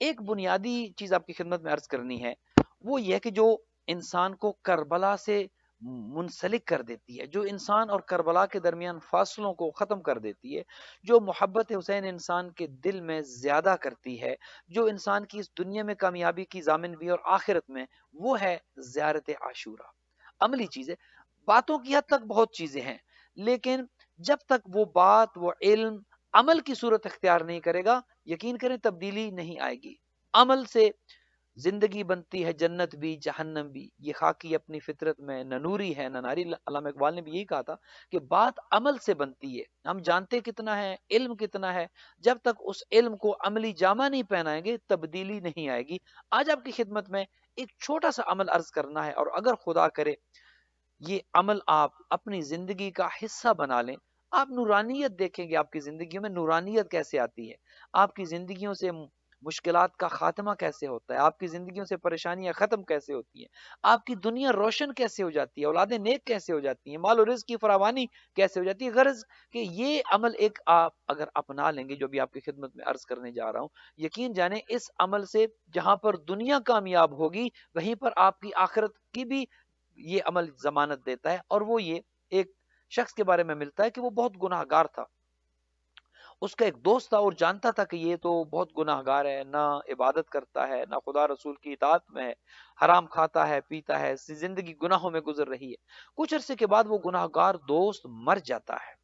ایک بنیادی چیز آپ کی خدمت میں عرض کرنی ہے، وہ یہ کہ جو انسان کو کربلا سے منسلک کر دیتی ہے، جو انسان اور کربلا کے درمیان فاصلوں کو ختم کر دیتی ہے، جو محبت حسین انسان کے دل میں زیادہ کرتی ہے، جو انسان کی اس دنیا میں کامیابی کی ضامن بھی اور آخرت میں، وہ ہے زیارت عاشورہ۔ عملی چیزیں، باتوں کی حد تک بہت چیزیں ہیں، لیکن جب تک وہ بات، وہ علم عمل کی صورت اختیار نہیں کرے گا، یقین کریں تبدیلی نہیں آئے گی۔ عمل سے زندگی بنتی ہے، جنت بھی جہنم بھی، یہ خاکی اپنی فطرت میں نہ نوری ہے نہ ناری۔ علامہ اقبال نے بھی یہی کہا تھا کہ بات عمل سے بنتی ہے، ہم جانتے کتنا ہے، علم کتنا ہے، جب تک اس علم کو عملی جامہ نہیں پہنائیں گے تبدیلی نہیں آئے گی۔ آج آپ کی خدمت میں ایک چھوٹا سا عمل عرض کرنا ہے، اور اگر خدا کرے یہ عمل آپ اپنی زندگی کا حصہ بنا لیں، آپ نورانیت دیکھیں گے، آپ کی زندگیوں میں نورانیت کیسے آتی ہے، آپ کی زندگیوں سے مشکلات کا خاتمہ کیسے ہوتا ہے، آپ کی زندگیوں سے پریشانیاں ختم کیسے ہوتی ہیں، آپ کی دنیا روشن کیسے ہو جاتی ہے، اولادیں نیک کیسے ہو جاتی ہیں، مال و رزق کی فراوانی کیسے ہو جاتی ہے۔ غرض کہ یہ عمل ایک آپ اگر اپنا لیں گے، جو بھی آپ کی خدمت میں عرض کرنے جا رہا ہوں، یقین جانیں اس عمل سے جہاں پر دنیا کامیاب ہوگی وہیں پر آپ کی آخرت کی بھی یہ عمل ضمانت دیتا ہے۔ اور وہ یہ ایک شخص کے بارے میں ملتا ہے کہ وہ بہت گناہ گار تھا، اس کا ایک دوست تھا اور جانتا تھا کہ یہ تو بہت گناہ گار ہے، نہ عبادت کرتا ہے، نہ خدا رسول کی اطاعت میں ہے، حرام کھاتا ہے، پیتا ہے، زندگی گناہوں میں گزر رہی ہے۔ کچھ عرصے کے بعد وہ گناہ گار دوست مر جاتا ہے،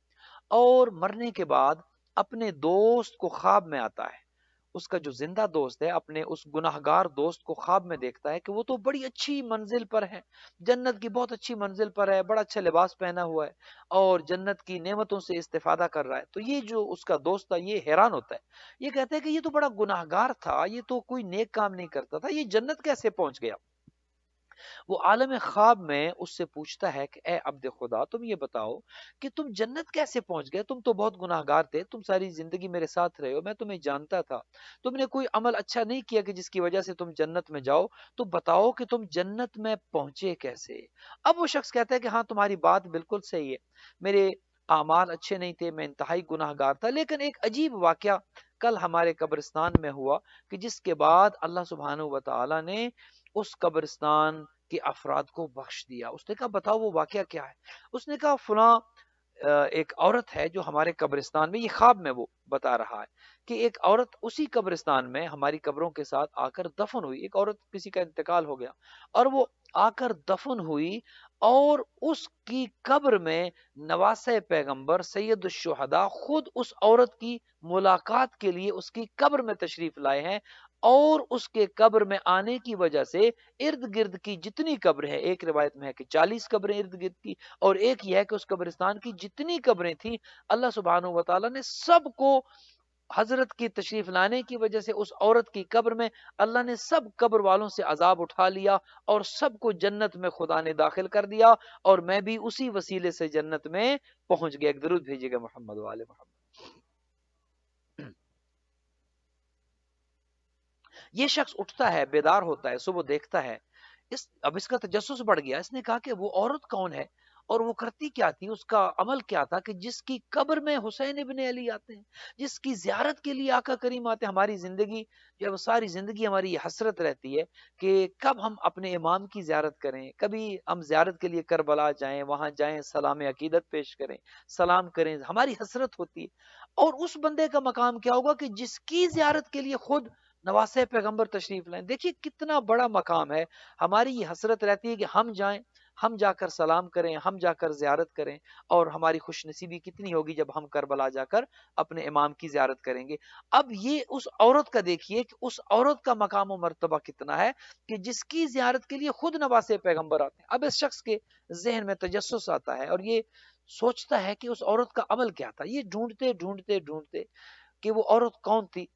اور مرنے کے بعد اپنے دوست کو خواب میں آتا ہے، اس کا جو زندہ دوست ہے اپنے اس گناہگار دوست کو خواب میں دیکھتا ہے کہ وہ تو بڑی اچھی منزل پر ہے، جنت کی بہت اچھی منزل پر ہے، بڑا اچھا لباس پہنا ہوا ہے اور جنت کی نعمتوں سے استفادہ کر رہا ہے۔ تو یہ جو اس کا دوست تھا یہ حیران ہوتا ہے، یہ کہتا ہے کہ یہ تو بڑا گناہگار تھا، یہ تو کوئی نیک کام نہیں کرتا تھا، یہ جنت کیسے پہنچ گیا؟ وہ عالم خواب میں اس سے پوچھتا ہے کہ اے عبد خدا تم یہ بتاؤ کہ تم جنت کیسے پہنچ گئے؟ تم تو بہت گناہگار تھے، تم ساری زندگی میرے ساتھ رہے ہو، میں تمہیں جانتا تھا، تم نے کوئی عمل اچھا نہیں کیا کہ جس کی وجہ سے تم جنت میں جاؤ، تو بتاؤ کہ تم جنت میں پہنچے کیسے؟ اب وہ شخص کہتا ہے کہ ہاں تمہاری بات بالکل صحیح ہے، میرے اعمال اچھے نہیں تھے، میں انتہائی گناہگار تھا، لیکن ایک عجیب واقعہ کل ہمارے قبرستان میں ہوا کہ جس کے بعد اللہ سبحانہ و تعالی نے اس قبرستان کے افراد کو بخش دیا۔ اس نے کہا بتاؤ وہ واقعہ کیا ہے؟ اس نے کہا فلاں ایک عورت ہے جو ہمارے قبرستان میں، یہ خواب میں وہ بتا رہا ہے کہ ایک عورت اسی قبرستان میں ہماری قبروں کے ساتھ آ کر دفن ہوئی، ایک عورت کسی کا انتقال ہو گیا اور وہ آ کر دفن ہوئی، اور اس کی قبر میں نواسۂ پیغمبر سید الشہداء خود اس عورت کی ملاقات کے لیے اس کی قبر میں تشریف لائے ہیں، اور اس کے قبر میں آنے کی وجہ سے ارد گرد کی جتنی قبر ہے، ایک روایت میں ہے کہ 40 قبریں ارد گرد کی، اور ایک یہ ہے کہ اس قبرستان کی جتنی قبریں تھیں اللہ سبحانہ و تعالیٰ نے سب کو حضرت کی تشریف لانے کی وجہ سے اس عورت کی قبر میں اللہ نے سب قبر والوں سے عذاب اٹھا لیا اور سب کو جنت میں خدا نے داخل کر دیا، اور میں بھی اسی وسیلے سے جنت میں پہنچ گیا۔ ایک درود بھیجیے گا محمد وآل محمد۔ یہ شخص اٹھتا ہے، بیدار ہوتا ہے، صبح دیکھتا ہے، اب اس کا تجسس بڑھ گیا، اس نے کہا کہ وہ عورت کون ہے اور وہ کرتی کیا تھی، اس کا عمل کیا تھا کہ جس کی قبر میں حسین ابن علی آتے ہیں، جس کی زیارت کے لیے آقا کریم آتے ہیں۔ ہماری زندگی جو ساری زندگی ہماری یہ حسرت رہتی ہے کہ کب ہم اپنے امام کی زیارت کریں، کبھی ہم زیارت کے لیے کربلا جائیں، وہاں جائیں، سلام عقیدت پیش کریں، سلام کریں، ہماری حسرت ہوتی ہے۔ اور اس بندے کا مقام کیا ہوگا کہ جس کی زیارت کے لیے خود نواسے پیغمبر تشریف لائیں۔ دیکھیے کتنا بڑا مقام ہے، ہماری یہ حسرت رہتی ہے کہ ہم جائیں، ہم جا کر سلام کریں، ہم جا کر زیارت کریں، اور ہماری خوش نصیبی کتنی ہوگی جب ہم کربلا جا کر اپنے امام کی زیارت کریں گے۔ اب یہ اس عورت کا دیکھیے کہ اس عورت کا مقام و مرتبہ کتنا ہے کہ جس کی زیارت کے لیے خود نواسے پیغمبر آتے ہیں۔ اب اس شخص کے ذہن میں تجسس آتا ہے اور یہ سوچتا ہے کہ اس عورت کا عمل کیا تھا۔ یہ ڈھونڈتے ڈھونڈتے ڈھونڈتے کہ وہ عورت کون تھی،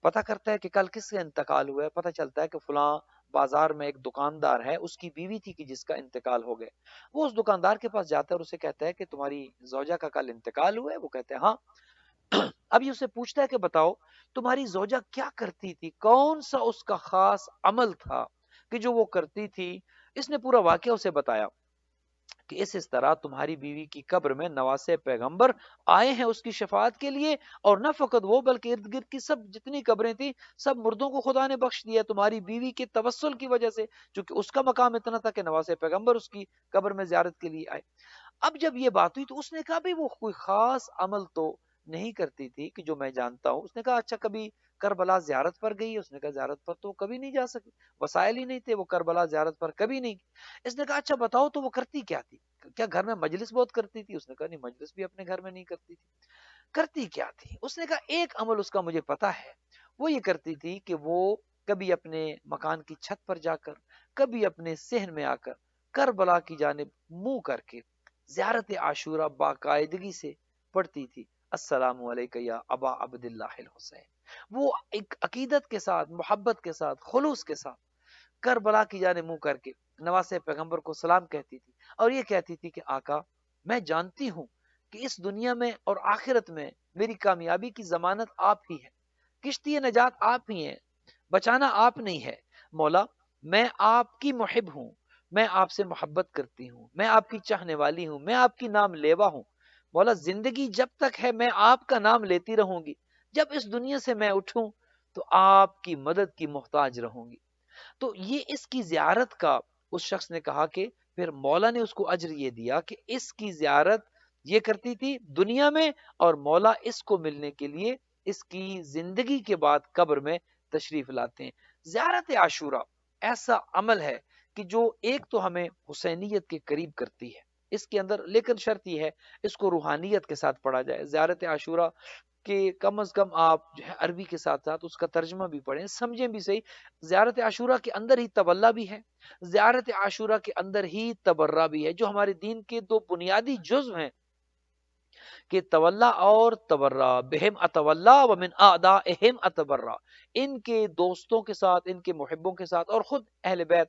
پتہ کرتا ہے کہ کل کس کا انتقال ہوا ہے، پتہ چلتا ہے کہ فلاں بازار میں ایک دکاندار ہے، اس کی بیوی تھی کہ جس کا انتقال ہو گیا۔ وہ اس دکاندار کے پاس جاتا ہے اور اسے کہتا ہے کہ تمہاری زوجہ کا کل انتقال ہوا ہے؟ وہ کہتے ہیں ہاں۔ اب یہ اسے پوچھتا ہے کہ بتاؤ تمہاری زوجہ کیا کرتی تھی، کون سا اس کا خاص عمل تھا کہ جو وہ کرتی تھی؟ اس نے پورا واقعہ اسے بتایا کہ اس طرح تمہاری بیوی کی قبر میں نواسے پیغمبر آئے ہیں اس کی شفاعت کے لیے، اور نہ فقط وہ بلکہ ارد گرد کی سب جتنی قبریں تھیں سب مردوں کو خدا نے بخش دیا تمہاری بیوی کے توسل کی وجہ سے، چونکہ اس کا مقام اتنا تھا کہ نواسے پیغمبر اس کی قبر میں زیارت کے لیے آئے۔ اب جب یہ بات ہوئی تو اس نے کہا بھی وہ کوئی خاص عمل تو نہیں کرتی تھی کہ جو میں جانتا ہوں۔ اس نے کہا اچھا کبھی کربلا زیارت پر گئی؟ اس نے کہا زیارت پر تو کبھی نہیں جا سکی، وسائل ہی نہیں تھے، وہ کربلا زیارت پر کبھی نہیں۔ اس نے کہا اچھا بتاؤ تو وہ کرتی کیا تھی، کیا گھر میں مجلس بہت کرتی تھی؟ اس نے کہا نہیں، مجلس بھی اپنے گھر میں نہیں کرتی تھی۔ کرتی کیا تھی؟ اس نے کہا ایک عمل اس کا مجھے پتا ہے، وہ یہ کرتی تھی کہ وہ کبھی اپنے مکان کی چھت پر جا کر، کبھی اپنے صحن میں آ کر کربلا کی جانب منہ کر کے زیارت عاشورہ باقاعدگی سے پڑھتی تھی، السلام علیکہ یا ابا عبداللہ الحسین۔ وہ ایک عقیدت کے ساتھ، محبت کے ساتھ، خلوص کے ساتھ کربلا کی جانب منہ کر کے نواسے پیغمبر کو سلام کہتی تھی، اور یہ کہتی تھی کہ آقا میں جانتی ہوں کہ اس دنیا میں اور آخرت میں میری کامیابی کی ضمانت آپ ہی ہے، کشتی نجات آپ ہی ہیں، بچانا آپ نہیں ہے۔ مولا میں آپ کی محب ہوں، میں آپ سے محبت کرتی ہوں، میں آپ کی چاہنے والی ہوں، میں آپ کی نام لیوا ہوں۔ مولا زندگی جب تک ہے میں آپ کا نام لیتی رہوں گی، جب اس دنیا سے میں اٹھوں تو آپ کی مدد کی محتاج رہوں گی۔ تو یہ اس کی زیارت کا اس شخص نے کہا کہ پھر مولا نے اس کو اجر یہ دیا کہ اس کی زیارت یہ کرتی تھی دنیا میں، اور مولا اس کو ملنے کے لیے اس کی زندگی کے بعد قبر میں تشریف لاتے ہیں۔ زیارت عاشورہ ایسا عمل ہے کہ جو ایک تو ہمیں حسینیت کے قریب کرتی ہے، اس کے اندر لیکن شرط یہ ہے اس کو روحانیت کے ساتھ پڑھا جائے۔ زیارت عاشورہ کہ کم از کم آپ جو ہے عربی کے ساتھ ساتھ اس کا ترجمہ بھی پڑھیں، سمجھیں بھی صحیح۔ زیارت عاشورہ کے اندر ہی تولا بھی ہے، زیارت عاشورہ کے اندر ہی تبرہ بھی ہے، جو ہمارے دین کے دو بنیادی جزو ہیں کہ تولا اور تبرہ، بہم اتولا ومن اعدائہم اتبرہ، ان کے دوستوں کے ساتھ، ان کے محبوں کے ساتھ اور خود اہل بیت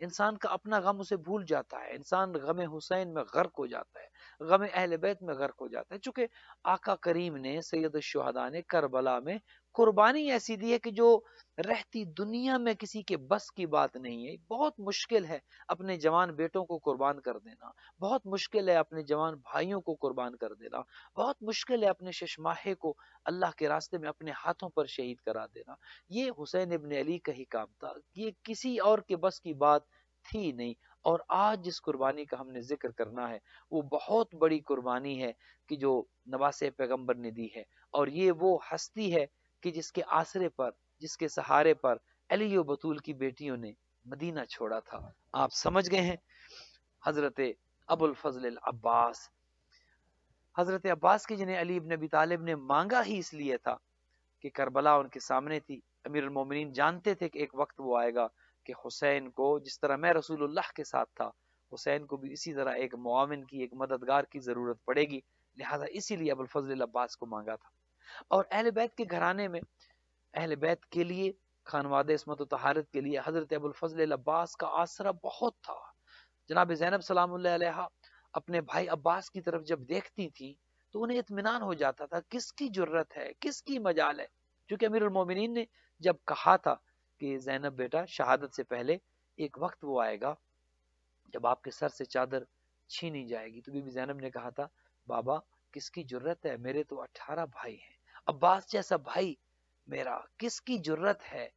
انسان کا اپنا غم اسے بھول جاتا ہے، انسان غم حسین میں غرق ہو جاتا ہے، غم اہل بیت میں غرق ہو جاتا ہے، چونکہ آقا کریم نے، سید الشہداء نے کربلا میں قربانی ایسی دی ہے کہ جو رہتی دنیا میں کسی کے بس کی بات نہیں ہے۔ بہت مشکل ہے اپنے جوان بیٹوں کو قربان کر دینا، بہت مشکل ہے اپنے جوان بھائیوں کو قربان کر دینا، بہت مشکل ہے اپنے ششماہے کو اللہ کے راستے میں اپنے ہاتھوں پر شہید کرا دینا۔ یہ حسین ابن علی کا ہی کام تھا، یہ کسی اور کے بس کی بات تھی نہیں۔ اور آج جس قربانی کا ہم نے ذکر کرنا ہے وہ بہت بڑی قربانی ہے کہ جو نواسے پیغمبر نے دی ہے، اور یہ وہ ہستی ہے کہ جس کے آسرے پر، جس کے سہارے پر علی و بطول کی بیٹیوں نے مدینہ چھوڑا تھا۔ آپ سمجھ گئے ہیں، حضرت ابو الفضل العباس، حضرت عباس کی جنہیں علی ابن ابی طالب نے مانگا ہی اس لیے تھا کہ کربلا ان کے سامنے تھی۔ امیر المومنین جانتے تھے کہ ایک وقت وہ آئے گا کہ حسین کو، جس طرح میں رسول اللہ کے ساتھ تھا، حسین کو بھی اسی طرح ایک معاون کی، ایک مددگار کی ضرورت پڑے گی، لہذا اسی لیے ابو الفضل العباس کو مانگا تھا۔ اور اہل بیت کے گھرانے میں، اہل بیت کے لیے، خانواد عصمت و طہارت کے لیے حضرت ابو الفضل العباس کا آسرا بہت تھا۔ جناب زینب سلام اللہ علیہا اپنے بھائی عباس کی طرف جب دیکھتی تھی تو انہیں اطمینان ہو جاتا تھا، کس کی جرت ہے، کس کی مجال ہے، کیونکہ امیر المومنین نے جب کہا تھا کہ زینب بیٹا، شہادت سے پہلے ایک وقت وہ آئے گا جب آپ کے سر سے چادر چھینی جائے گی، تو بی بی زینب نے کہا تھا بابا کس کی جرت ہے، میرے تو 18 بھائی ہیں، عباس جیسا بھائی میرا، کس کی جرت ہے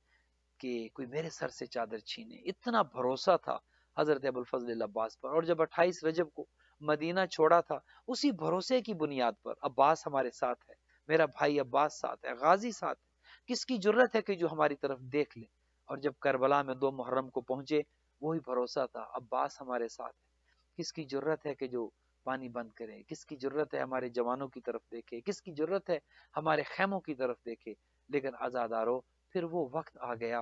کہ کوئی میرے سر سے چادر چھینے۔ اتنا بھروسہ تھا حضرت ابو الفضل العباس پر۔ اور جب 28 رجب کو مدینہ چھوڑا تھا، اسی بھروسے کی بنیاد پر عباس ہمارے ساتھ ہے، میرا بھائی عباس ساتھ ہے، غازی ساتھ ہے، کس کی جرت ہے کہ جو ہماری طرف دیکھ لے۔ اور جب کربلا میں 2 محرم کو پہنچے، وہی بھروسہ تھا، عباس ہمارے ساتھ ہے، کس کی جرت ہے کہ جو پانی بند کرے، کس کی جرت ہے ہمارے جوانوں کی طرف دیکھے، کس کی جرت ہے ہمارے خیموں کی طرف دیکھے۔ لیکن عزادارو، پھر وہ وقت آ گیا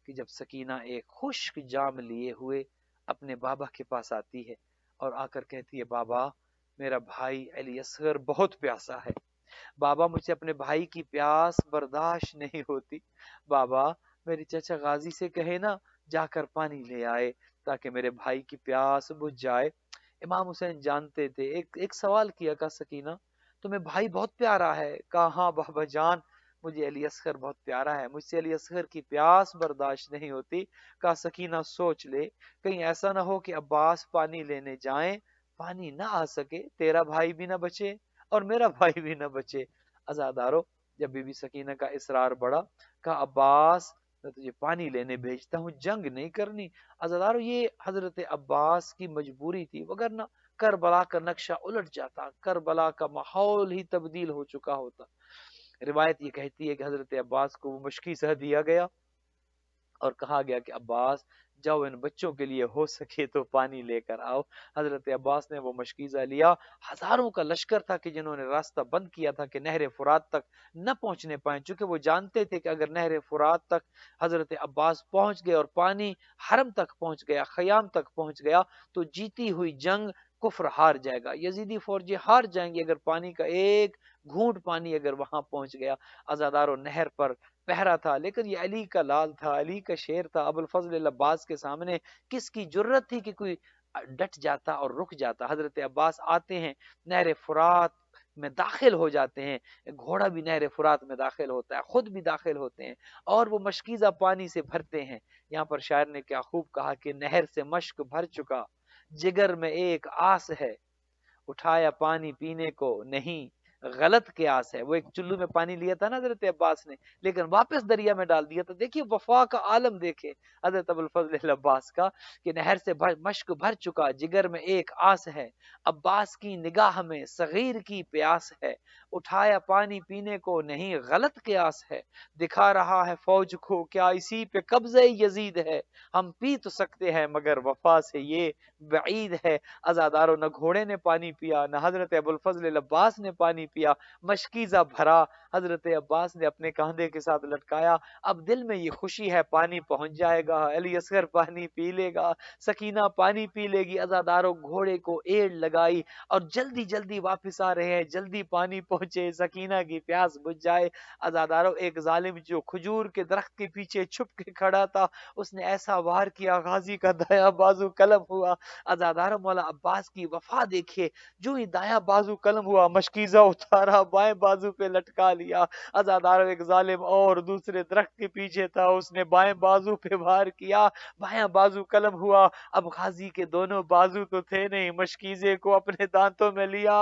کہ جب سکینہ ایک خشک جام لیے ہوئے اپنے بابا کے پاس آتی ہے اور آ کر کہتی ہے بابا میرا بھائی علی اصغر بہت پیاسا ہے، بابا مجھ سے اپنے بھائی کی پیاس برداشت نہیں ہوتی، بابا میری چچا غازی سے کہے نا جا کر پانی لے آئے تاکہ میرے بھائی کی پیاس بجھ جائے۔ امام حسین جانتے تھے، ایک سوال کیا، کہا سکینہ تمہیں بھائی بہت پیارا ہے؟ کہا ہاں بابا جان، مجھے علی اصغر بہت پیارا ہے، مجھ سے علی اصغر کی پیاس برداشت نہیں ہوتی۔ کہا سکینہ سوچ لے، کہیں ایسا نہ ہو کہ عباس پانی لینے جائیں، پانی نہ آ سکے، تیرا بھائی بھی نہ بچے اور میرا بھائی بھی نہ بچے۔ عزادارو، جب بی بی سکینہ کا اصرار بڑھا، کہا عباس میں تجھے پانی لینے بھیجتا ہوں، جنگ نہیں کرنی۔ عزادارو، یہ حضرت عباس کی مجبوری تھی، وگرنہ کربلا کا نقشہ الٹ جاتا، کربلا کا ماحول ہی تبدیل ہو چکا ہوتا۔ روایت یہ کہتی ہے کہ حضرت عباس کو وہ مشکیزہ دیا گیا اور کہا گیا کہ عباس جاؤ ان بچوں کے لیے ہو سکے تو پانی لے کر آؤ۔ حضرت عباس نے وہ مشکیزہ لیا، ہزاروں کا لشکر تھا کہ جنہوں نے راستہ بند کیا تھا کہ نہر فرات تک نہ پہنچنے پائیں، چونکہ وہ جانتے تھے کہ اگر نہر فرات تک حضرت عباس پہنچ گئے اور پانی حرم تک پہنچ گیا، خیام تک پہنچ گیا، تو جیتی ہوئی جنگ کفر ہار جائے گا، یزیدی فوجیں ہار جائیں گی اگر پانی کا ایک گھونٹ پانی اگر وہاں پہنچ گیا۔ عزادارو، نہر پر پہرا تھا، لیکن یہ علی کا لال تھا، علی کا شیر تھا، ابو الفضل العباس کے سامنے کس کی جرت تھی کہ کوئی ڈٹ جاتا اور رک جاتا۔ حضرت عباس آتے ہیں، نہر فرات میں داخل ہو جاتے ہیں، گھوڑا بھی نہر فرات میں داخل ہوتا ہے، خود بھی داخل ہوتے ہیں اور وہ مشکیزہ پانی سے بھرتے ہیں۔ یہاں پر شاعر نے کیا خوب کہا کہ نہر سے مشک بھر چکا، جگر میں ایک آس ہے، اٹھایا پانی پینے کو نہیں غلط قیاس ہے۔ وہ ایک چلو میں پانی لیا تھا نا حضرت عباس نے، لیکن واپس دریا میں ڈال دیا تھا۔ دیکھیے وفا کا عالم، دیکھے حضرت ابو الفضل العباس کا کہ نہر سے مشک بھر چکا، جگر میں ایک آس ہے، عباس کی نگاہ میں صغیر کی پیاس ہے، اٹھایا پانی پینے کو نہیں غلط قیاس ہے، دکھا رہا ہے فوج کو کیا اسی پہ قبضہ یزید ہے، ہم پی تو سکتے ہیں مگر وفا سے یہ بعید ہے۔ عزادارو، نہ گھوڑے نے پانی پیا، نہ حضرت ابو الفضل العباس نے پانی پیا، مشکیزہ بھرا، حضرت عباس نے اپنے کاندھے کے ساتھ لٹکایا۔ اب دل میں یہ خوشی ہے پانی پہنچ جائے گا، علی اصغر پانی پی لے گا، سکینہ پانی پی لے گی۔ عزاداروں گھوڑے کو ایڑ لگائی اور جلدی جلدی واپس آ رہے ہیں، جلدی پانی پہنچے، سکینہ کی پیاس بجھ جائے۔ عزاداروں ایک ظالم جو کھجور کے درخت کے پیچھے چھپ کے کھڑا تھا، اس نے ایسا وار کیا غازی کا دایاں بازو قلم ہوا۔ عزاداروں مولا عباس کی وفا دیکھیے، جو ہی دایاں بازو قلم ہوا، مشکیزہ اتارا، بائیں بازو پہ لٹکا لیا۔ عزاداروں ایک ظالم اور دوسرے درخت کے پیچھے تھا، اس نے بائیں بازو پہ وار کیا، بایاں بازو قلم ہوا۔ اب غازی کے دونوں بازو تو تھے نہیں، مشکیزے کو اپنے دانتوں میں لیا۔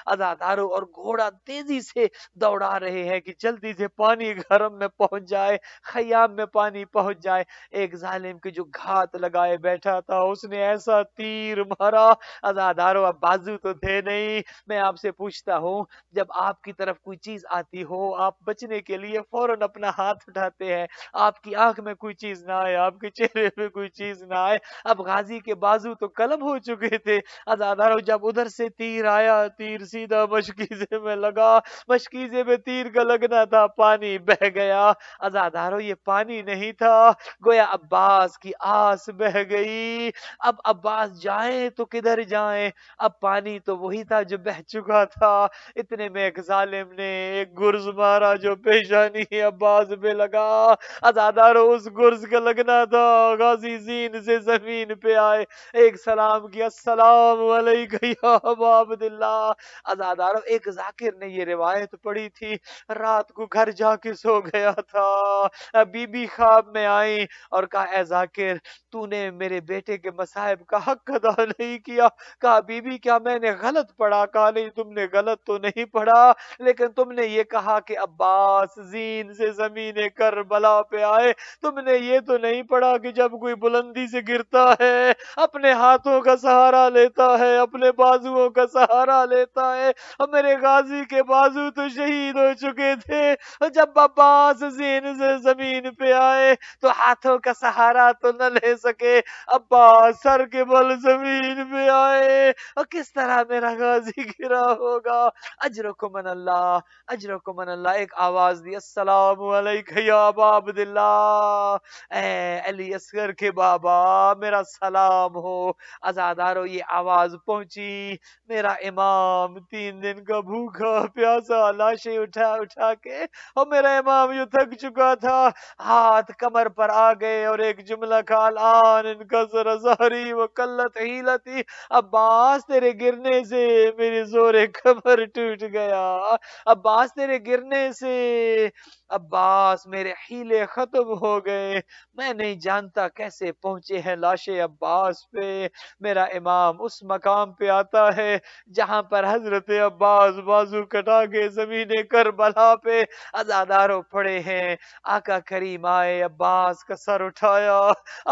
عزاداروں اور گھوڑا تیزی سے دوڑا رہے ہیں کہ جلدی سے پانی گھرم میں پہنچ جائے، خیام میں پانی پہنچ جائے۔ ایک ظالم کے جو گھات لگائے بیٹھا تھا، اس نے ایسا تیر مارا۔ عزاداروں اب بازو تو تھے نہیں۔ میں آپ سے پوچھتا ہوں، جب آپ کی طرف کوئی چیز آتی ہو، آپ بچنے کے لیے فوراً اپنا ہاتھ اٹھاتے ہیں، آپ کی آنکھ میں کوئی چیز نہ آئے، آپ کے چہرے پہ کوئی چیز نہ آئے۔ اب غازی کے بازو تو قلم ہو چکے تھے۔ عزاداروں جب ادھر سے تیر آیا، تیر سیدھا مشکیزے میں لگا، مشکیزے میں تیر کا لگنا تھا، پانی بہہ گیا۔ عزاداروں یہ پانی نہیں تھا، گویا عباس کی آس بہہ گئی۔ اب عباس جائیں تو کدھر جائیں، اب پانی تو وہی تھا جو بہہ چکا تھا۔ اتنے میں ایک ظالم نے ایک گرز مارا جو پیشانی عباس پہ لگا۔ عزاداروں اس گرز کا لگنا تھا، غازی زین سے زمین پہ آئے، ایک سلام کیا، السلام علیکم یا ابا عبداللہ۔ عزاداروں ایک ذاکر نے یہ روایت پڑھی تھی، رات کو گھر جا کے سو گیا تھا، بی بی خواب میں آئی اور کہا اے ذاکر، تو نے میرے بیٹے کے مصائب کا حق ادا نہیں کیا۔ کہا بی بی کیا میں نے غلط پڑھا؟ کہا نہیں تم نے غلط تو نہیں پڑھا، لیکن تم نے یہ کہا کہ عباس زین سے زمین کربلا پہ آئے، تم نے یہ تو نہیں پڑھا کہ جب کوئی بلندی سے گرتا ہے اپنے ہاتھوں کا سہارا لیتا ہے، اپنے بازوؤں کا سہارا لیتا ہے۔ اور میرے غازی کے بازو تو شہید ہو چکے تھے، اور جب عباس زین سے زمین پہ آئے تو ہاتھوں کا سہارا تو نہ لے سکے، عباس سر کے بل زمین پہ آئے، اور کس طرح میرا غازی گرا ہوگا۔ اجرکم من اللہ، اجرکم من اللہ۔ ایک آواز دی، السلام علیکم یا ابا عبداللہ، اے علی اصغر کے بابا میرا سلام ہو۔ عزاداروں یہ آواز پہنچی، میرا امام 3 دن کا بھوکا پیاسا لاشیں اٹھا اٹھا کے، اور میرا امام جو تھک چکا تھا، ہاتھ کمر پر آ گئے اور ایک جملہ کہا، الان انکسر ظہری وقلت حیلتی، عباس تیرے گرنے سے میری زور کمر ٹوٹ گیا، عباس تیرے گرنے سے عباس میرے حیلے ختم ہو گئے، میں نہیں جانتا کیسے پہنچے ہیں لاشیں عباس پہ۔ میرا امام اس مقام پہ آتا ہے جہاں پر حضرت عباس بازو کٹا کے زمین کربلا پہ عزاداروں پڑے ہیں۔ آقا کریم آئے، عباس کا سر اٹھایا،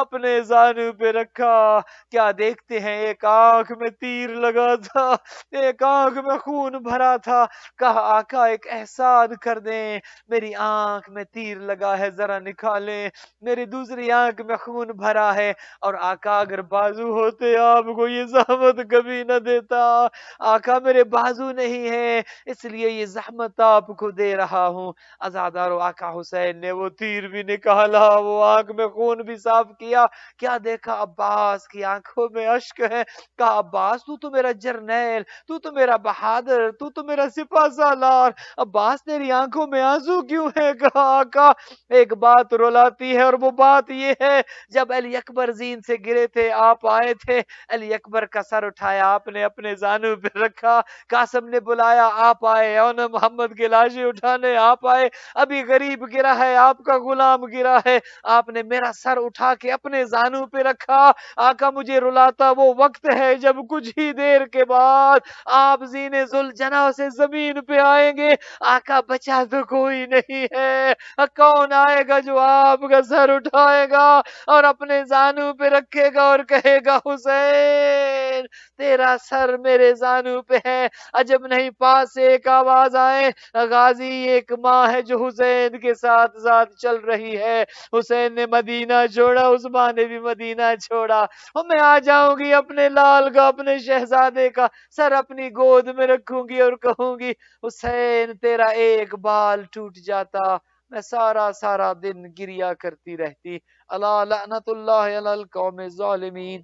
اپنے زانو پہ رکھا، کیا دیکھتے ہیں ایک آنکھ میں تیر لگا تھا، ایک آنکھ میں خون بھرا تھا۔ کہا آقا ایک احسان کر دیں، میری آنکھ میں تیر لگا ہے ذرا نکالیں، میری دوسری آنکھ میں خون بھرا ہے۔ اور آقا اگر بازو ہوتے آپ کو یہ زحمت کبھی نہ دیتا، آقا میرے بازو نہیں ہیں اس لیے یہ زحمت آپ کو دے رہا ہوں۔ عزادارو آقا حسین نے وہ تیر بھی نکالا، وہ آنکھ میں خون بھی صاف کیا، کیا دیکھا عباس کی آنکھوں میں اشک ہے۔ کہا عباس تو میرا جرنیل، تو میرا بہادر، تو میرا سپہ سالار، عباس تیری آنکھوں میں آنسو کیوں ہے؟ کہا آقا ایک بات رلاتی ہے، اور وہ بات یہ ہے جب علی اکبر زین سے گرے تھے آپ آئے تھے، علی اکبر کا سر اٹھایا آپ نے اپنے زانو پہ رکھا، قاسم نے بلایا آپ آئے، اور محمد کی لاشیں اٹھانے آپ آئے، ابھی غریب گرا ہے، آپ کا غلام گرا ہے، آپ نے میرا سر اٹھا کے اپنے زانو پہ رکھا۔ آقا مجھے رلاتا وہ وقت ہے جب کچھ ہی دیر کے بعد آپ زین ذوالجناح سے زمین پہ آئیں گے، آقا بچا تو کوئی نہیں ہے، کون آئے گا جو آپ کا سر اٹھائے گا اور اپنے زانو پہ رکھے گا اور کہے گا حسین تیرا سر میرے زانو پہ ہے؟ عجب نہیں پاس سے ایک آواز آئے، غازی ایک ماں ہے جو حسین کے ساتھ ساتھ چل رہی ہے، حسین نے مدینہ چھوڑا، عثمان نے بھی مدینہ چھوڑا، اور میں آ جاؤں گی اپنے لال کا، اپنے شہزادے کا سر اپنی گود میں رکھوں گی اور کہوں کہوں گی حسین تیرا ایک بال ٹوٹ جاتا میں سارا سارا دن گریا کرتی رہتی. الا لعنت اللہ علی القوم الظالمین.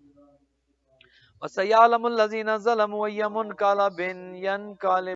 وَسَيَعْلَمُ الَّذِينَ ظَلَمُوا أَيَّ مُنْقَلَبٍ يَنْقَلِبُونَ